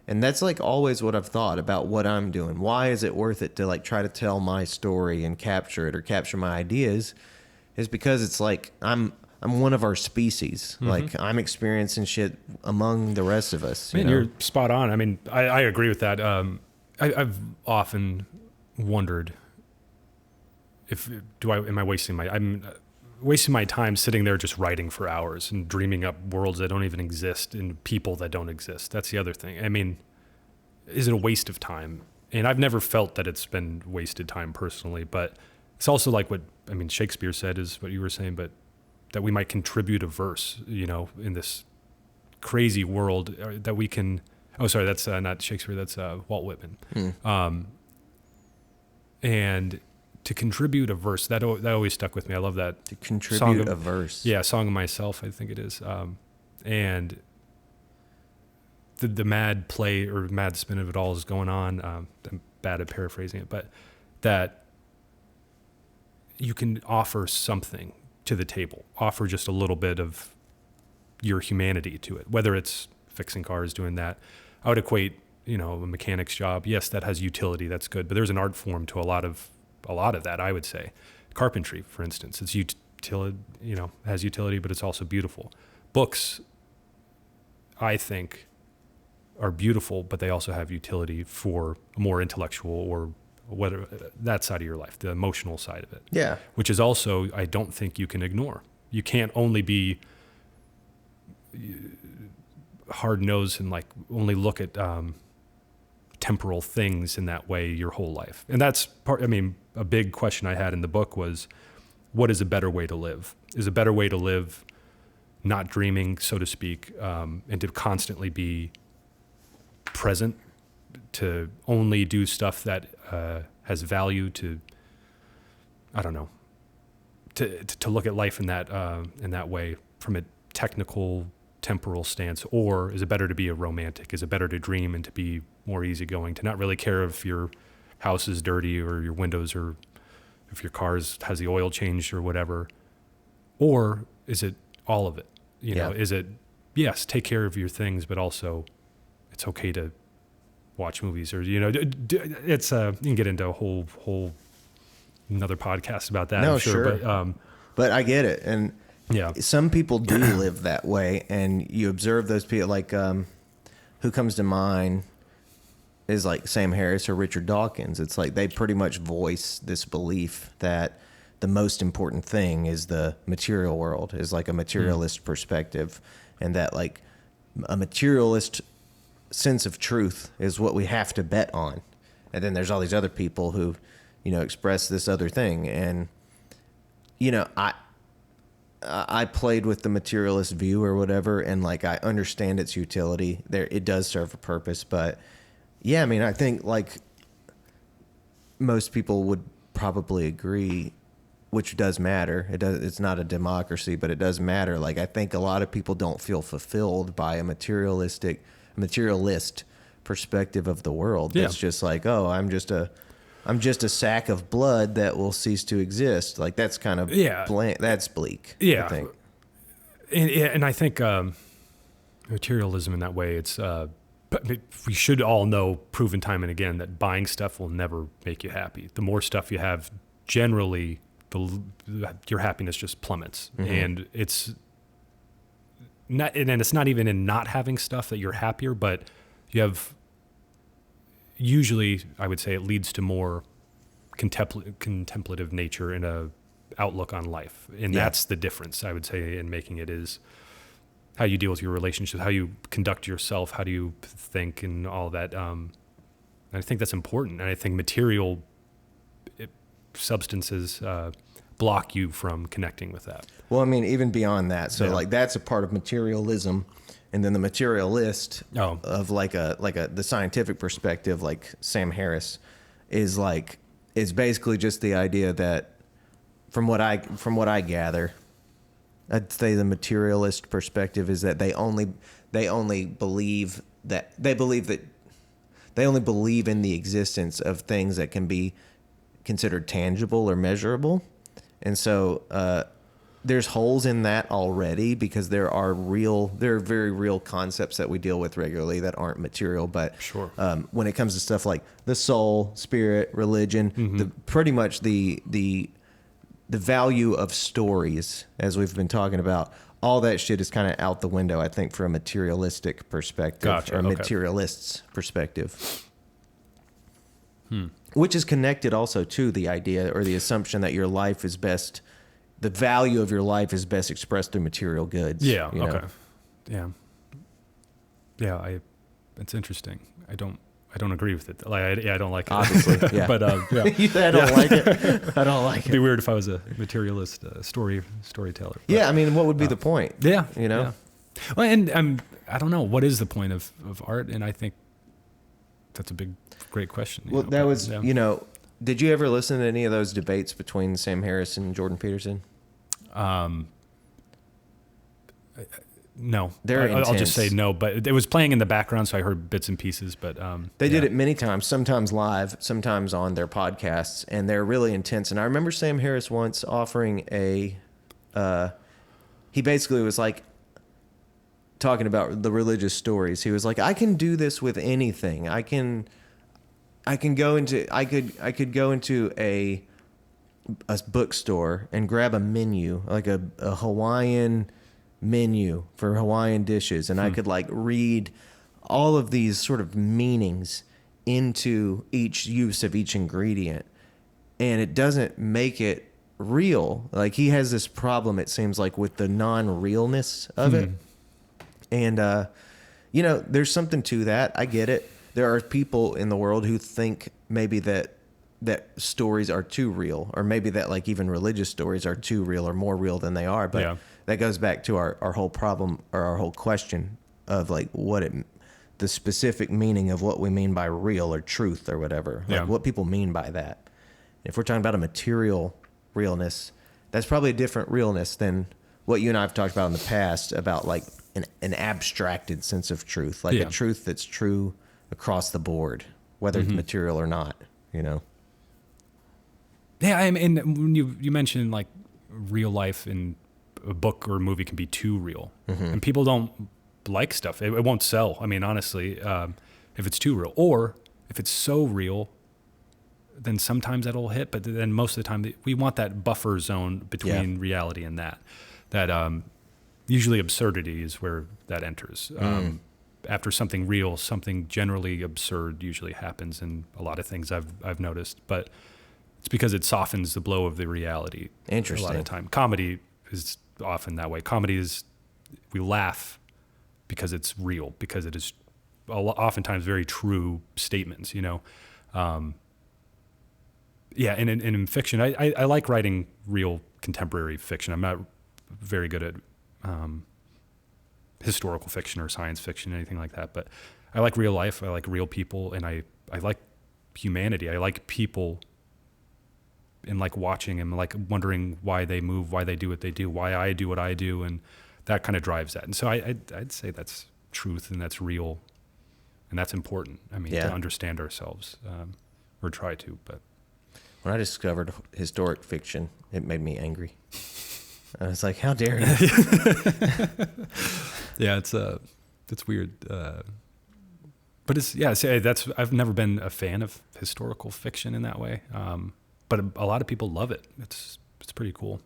And that's like always what I've thought about what I'm doing. Why is it worth it to like try to tell my story and capture it or capture my ideas? Is because it's like I'm one of our species. Like I'm experiencing shit among the rest of us. Man, you're spot on. I mean, I agree with that. I've often wondered am I wasting I'm wasting my time sitting there just writing for hours and dreaming up worlds that don't even exist and people that don't exist. That's the other thing. I mean, is it a waste of time? And I've never felt that it's been wasted time personally, but it's also like Shakespeare said is what you were saying, but that we might contribute a verse, in this crazy world that we can, that's not Shakespeare, that's Walt Whitman. And to contribute a verse, that always stuck with me. I love that. To contribute a verse. Yeah, Song of Myself, I think it is. And the mad play or mad spin of it all is going on. I'm bad at paraphrasing it, but that you can offer something to the table, offer just a little bit of your humanity to it, whether it's fixing cars, doing that. I would equate, a mechanic's job. Yes, that has utility. That's good. But there's an art form to a lot of that, I would say. Carpentry, for instance, it's utility, has utility, but it's also beautiful. Books, I think, are beautiful, but they also have utility for a more intellectual or whether that side of your life, the emotional side of it. Yeah. Which is also, I don't think you can ignore. You can't only be hard-nosed and like only look at temporal things in that way your whole life. And that's a big question I had in the book was, what is a better way to live? Is a better way to live not dreaming, so to speak, and to constantly be present, to only do stuff that has value, to, I don't know, to look at life in that way from a technical, temporal stance? Or is it better to be a romantic? Is it better to dream and to be more easygoing, to not really care if your house is dirty or your windows, or if your car has the oil changed or whatever? Or is it all of it? Is it, yes, take care of your things, but also it's okay to watch movies, or, it's, you can get into a whole another podcast about that. No, I'm sure. But I get it. And yeah, some people do live that way, and you observe those people, like, who comes to mind is like Sam Harris or Richard Dawkins. It's like they pretty much voice this belief that the most important thing is the material world, is like a materialist perspective, and that like a materialist sense of truth is what we have to bet on. And then there's all these other people who, express this other thing. And, I played with the materialist view or whatever, and like I understand its utility. It does serve a purpose, but yeah, I think like most people would probably agree, which does matter. It's not a democracy, but it does matter. Like I think a lot of people don't feel fulfilled by a materialist perspective of the world. It's just like, oh, I'm just a sack of blood that will cease to exist. Like that's kind of blank. That's bleak. Yeah, I think. And I think materialism in that way, it's but we should all know, proven time and again, that buying stuff will never make you happy. The more stuff you have, generally, your happiness just plummets. Mm-hmm. And it's not even in not having stuff that you're happier, but you have. Usually, I would say it leads to more contemplative nature and a outlook on life. And that's the difference, I would say, in making it, is how you deal with your relationships, how you conduct yourself, how do you think, and all that. And I think that's important. And I think material substances block you from connecting with that. Well, even beyond that. So like that's a part of materialism, And then the materialist Oh. of like a the scientific perspective, like Sam Harris, is basically just the idea that from what I gather, I'd say the materialist perspective is that they only believe in the existence of things that can be considered tangible or measurable. And so there's holes in that already because there are very real concepts that we deal with regularly that aren't material. But Sure. When it comes to stuff like the soul, spirit, religion, pretty much the value of stories, as we've been talking about, all that shit is kind of out the window, I think, from a materialistic perspective Gotcha, or okay. materialist's perspective. Which is connected also to the idea or the assumption that your life is best, the value of your life is best expressed through material goods. Yeah. you know? Okay. Yeah. Yeah. It's interesting. I don't agree with it. Like, I don't like it. Obviously, yeah. But yeah. I don't like it. I don't like It'd be it. weird if I was a materialist storyteller. But, Yeah, I mean, what would be the point? Yeah. You know? Yeah. Well, and I don't know what is the point of art, and I think that's a great question. Well, that was, yeah. did you ever listen to any of those debates between Sam Harris and Jordan Peterson? No, They're I'll just say intense. no. But it was playing in the background, so I heard bits and pieces. But They did it many times, sometimes live, sometimes on their podcasts, and they're really intense. And I remember Sam Harris once offering he basically was like talking about the religious stories. He was like, I can do this with anything. I could go into a bookstore and grab a menu, like a Hawaiian menu for Hawaiian dishes, and I could like read all of these sort of meanings into each use of each ingredient, and it doesn't make it real. Like, he has this problem, it seems like, with the non-realness of it. And there's something to that. I get it. There are people in the world who think maybe that stories are too real, or maybe that like even religious stories are too real or more real than they are. But Yeah. that goes back to our whole problem, or our whole question of like the specific meaning of what we mean by real or truth or whatever. Like, Yeah. what people mean by that. If we're talking about a material realness, that's probably a different realness than what you and I have talked about in the past, about like an abstracted sense of truth, like Yeah. a truth that's true across the board, whether it's material or not, Yeah, and when you mentioned like real life in a book or a movie can be too real, and people don't like stuff. It won't sell. I mean, honestly, if it's too real, or if it's so real, then sometimes that'll hit. But then most of the time, we want that buffer zone between reality and that. That usually absurdity is where that enters. After something real, something generally absurd usually happens in a lot of things I've noticed. But it's because it softens the blow of the reality. Interesting. A lot of time. Comedy is often that way. Comedy is, we laugh because it's real, because it is oftentimes very true statements, Yeah, and in fiction, I like writing real contemporary fiction. I'm not very good at historical fiction or science fiction, anything like that. But I like real life. I like real people, and I like humanity. I like people, and like watching and like wondering why they move, why they do what they do, why I do what I do, and that kind of drives that. And so I'd say that's truth, and that's real, and that's important. I mean, to understand ourselves, or try to. But when I discovered historic fiction, it made me angry. I was like, how dare you? yeah, it's weird. But I've never been a fan of historical fiction in that way. But a lot of people love it. It's pretty cool.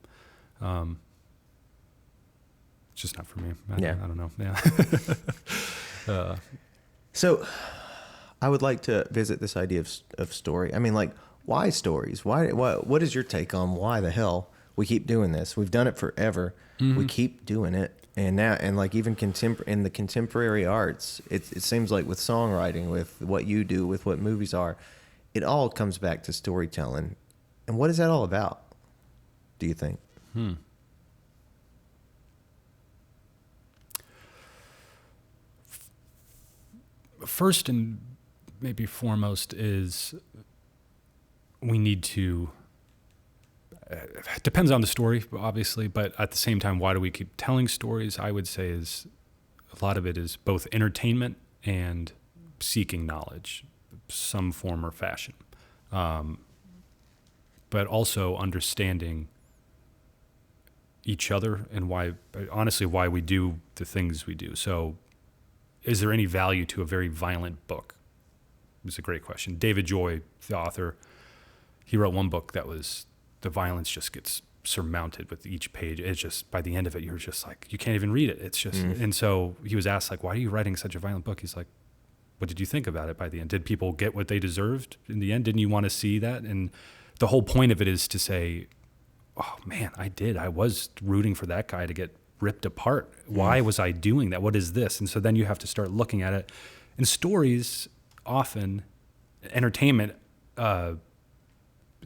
It's just not for me. I don't know. Yeah. So I would like to visit this idea of story. I mean, like, why stories? What is your take on why the hell we keep doing this? We've done it forever. We keep doing it. And now, and like even in the contemporary arts, it seems like with songwriting, with what you do, with what movies are, it all comes back to storytelling. And what is that all about, do you think? first and maybe foremost is we need to, it depends on the story, obviously, but at the same time, why do we keep telling stories? I would say is a lot of it is both entertainment and seeking knowledge, some form or fashion. But also understanding each other and why we do the things we do. So is there any value to a very violent book? It's a great question. David Joy, the author, he wrote one book that was, the violence just gets surmounted with each page. It's just, by the end of it, you're just like, you can't even read it. It's just, and so he was asked like, why are you writing such a violent book? He's like, what did you think about it by the end? Did people get what they deserved in the end? Didn't you want to see that? And the whole point of it is to say, oh man, I was rooting for that guy to get ripped apart. Why was I doing that? What is this? And so then you have to start looking at it. And stories often, entertainment,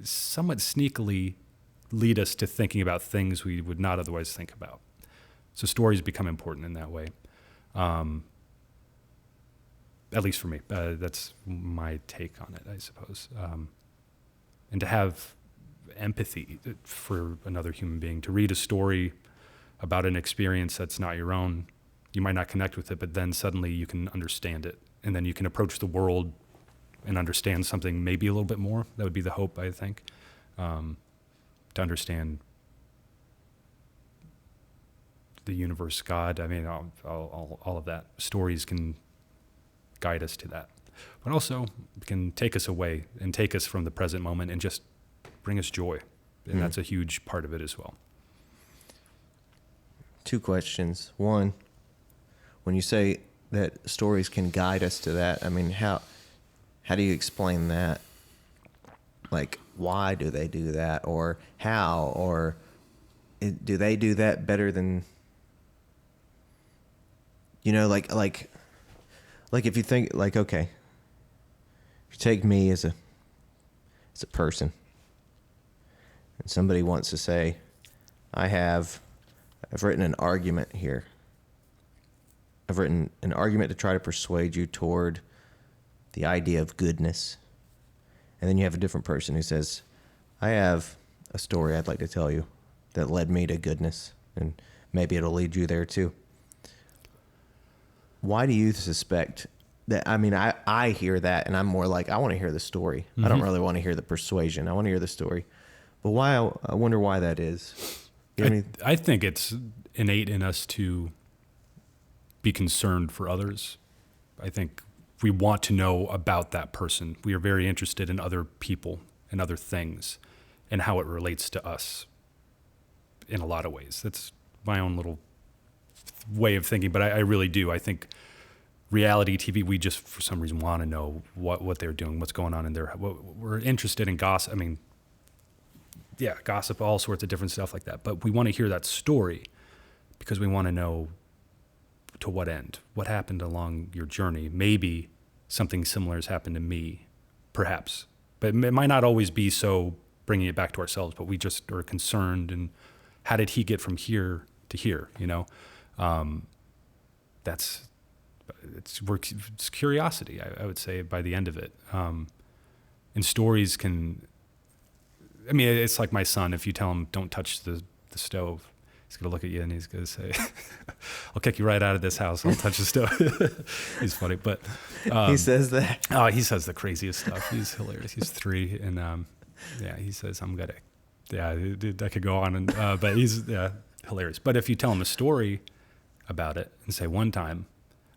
somewhat sneakily lead us to thinking about things we would not otherwise think about. So stories become important in that way. At least for me, that's my take on it, I suppose. And to have empathy for another human being, to read a story about an experience that's not your own, you might not connect with it, but then suddenly you can understand it. And then you can approach the world and understand something maybe a little bit more. That would be the hope, I think, to understand the universe, God. I mean, all of that. Stories can guide us to that. But also can take us away and take us from the present moment and just bring us joy. And that's a huge part of it as well. 2 questions. One, when you say that stories can guide us to that, I mean, how do you explain that? Like, why do they do that? Or how? Or do they do that better than, like if you think, like, okay, if you take me as a person, and somebody wants to say, I've written an argument here. I've written an argument to try to persuade you toward the idea of goodness. And then you have a different person who says, I have a story I'd like to tell you that led me to goodness, and maybe it'll lead you there too. Why do you suspect that? I mean, I hear that and I'm more like, I want to hear the story. I don't really want to hear the persuasion. I want to hear the story. But why? I wonder why that is. I think it's innate in us to be concerned for others. I think we want to know about that person. We are very interested in other people and other things and how it relates to us in a lot of ways. That's my own little way of thinking, but I really do. I think reality TV, we just for some reason want to know what they're doing, what's going on in their, we're interested in gossip. I mean, yeah, gossip, all sorts of different stuff like that. But we want to hear that story because we want to know to what end, what happened along your journey. Maybe something similar has happened to me, perhaps. But it might not always be so bringing it back to ourselves, but we just are concerned. And how did he get from here to here, it's curiosity, I would say, by the end of it. And stories can, I mean, it's like my son. If you tell him, don't touch the stove, he's going to look at you and he's going to say, I'll kick you right out of this house. I'll touch the stove. He's funny, but he says that. Oh, he says the craziest stuff. He's hilarious. He's 3. And he says, I'm going to, I could go on. And but he's hilarious. But if you tell him a story about it and say, one time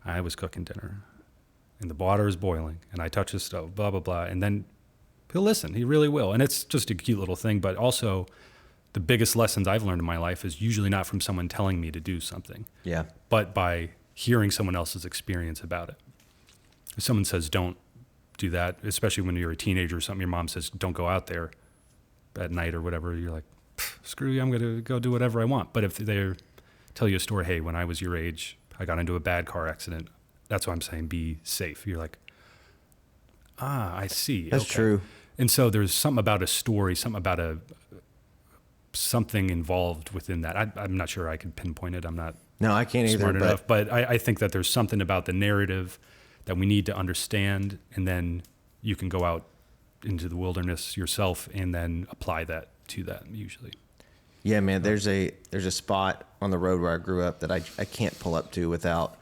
I was cooking dinner and the water is boiling and I touched the stove, blah, blah, blah. And then he'll listen. He really will. And it's just a cute little thing. But also the biggest lessons I've learned in my life is usually not from someone telling me to do something. Yeah. But by hearing someone else's experience about it. If someone says, don't do that, especially when you're a teenager or something, your mom says, don't go out there at night or whatever. You're like, screw you, I'm going to go do whatever I want. But if they tell you a story, hey, when I was your age, I got into a bad car accident. That's why I'm saying be safe. You're like, I see. That's true. And so there's something about a story, something about something involved within that. I'm not sure I can pinpoint it. I'm not I can't smart either, enough. But I think that there's something about the narrative that we need to understand, and then you can go out into the wilderness yourself and then apply that to that usually. Yeah, man, there's a spot on the road where I grew up that I can't pull up to without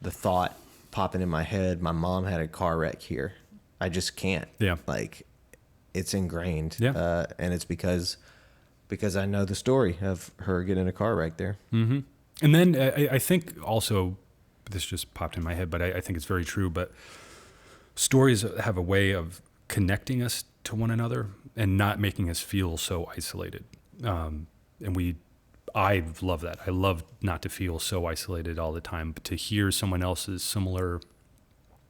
the thought popping in my head. My mom had a car wreck here. I just can't. Yeah. Like, it's ingrained. Yeah. And it's because I know the story of her getting in a car wreck there. Mm-hmm. And then I think also, this just popped in my head, but I think it's very true, but stories have a way of connecting us to one another and not making us feel so isolated. I love that. I love not to feel so isolated all the time, but to hear someone else's similar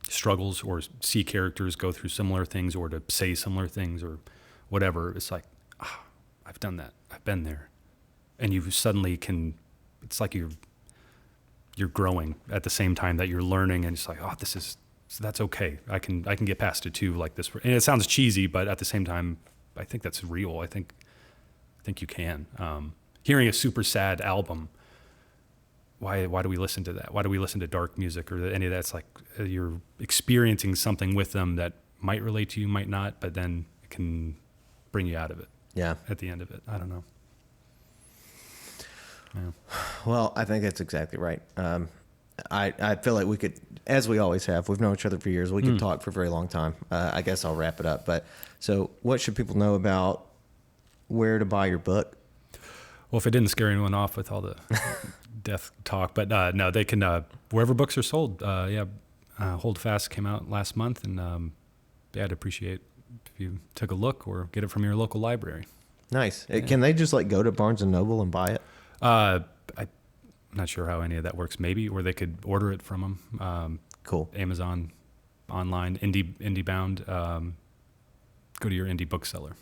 struggles or see characters go through similar things or to say similar things or whatever, it's like, I've done that. I've been there. And you suddenly can, it's like you're growing at the same time that you're learning, and it's like, that's okay. I can get past it too, like this. And it sounds cheesy, but at the same time, I think that's real. I think you can. Hearing a super sad album, why do we listen to that? Why do we listen to dark music or any of that? It's like you're experiencing something with them that might relate to you, might not, but then it can bring you out of it. Yeah. At the end of it. I don't know. Yeah. Well, I think that's exactly right. I feel like we could, as we always have, we've known each other for years. We could talk for a very long time. I guess I'll wrap it up. But so what should people know about where to buy your book? Well, if it didn't scare anyone off with all the death talk, but no, they can, wherever books are sold. Hold Fast came out last month, and I'd appreciate if you took a look or get it from your local library. Nice. Can they just like go to Barnes and Noble and buy it? I'm not sure how any of that works. Maybe, or they could order it from them. Cool. Amazon, online, IndieBound. Go to your indie bookseller.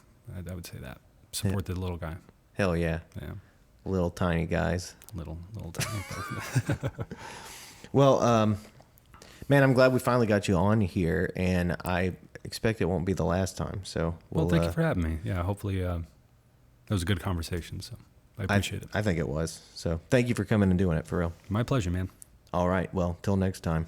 I would say that. Support the little guy. Hell yeah. Yeah. Little tiny guys. Little tiny. Well, man, I'm glad we finally got you on here, and I expect it won't be the last time. So well, thank you for having me. Yeah, hopefully that was a good conversation. So I appreciate it. I think it was. So thank you for coming and doing it for real. My pleasure, man. All right. Well, till next time.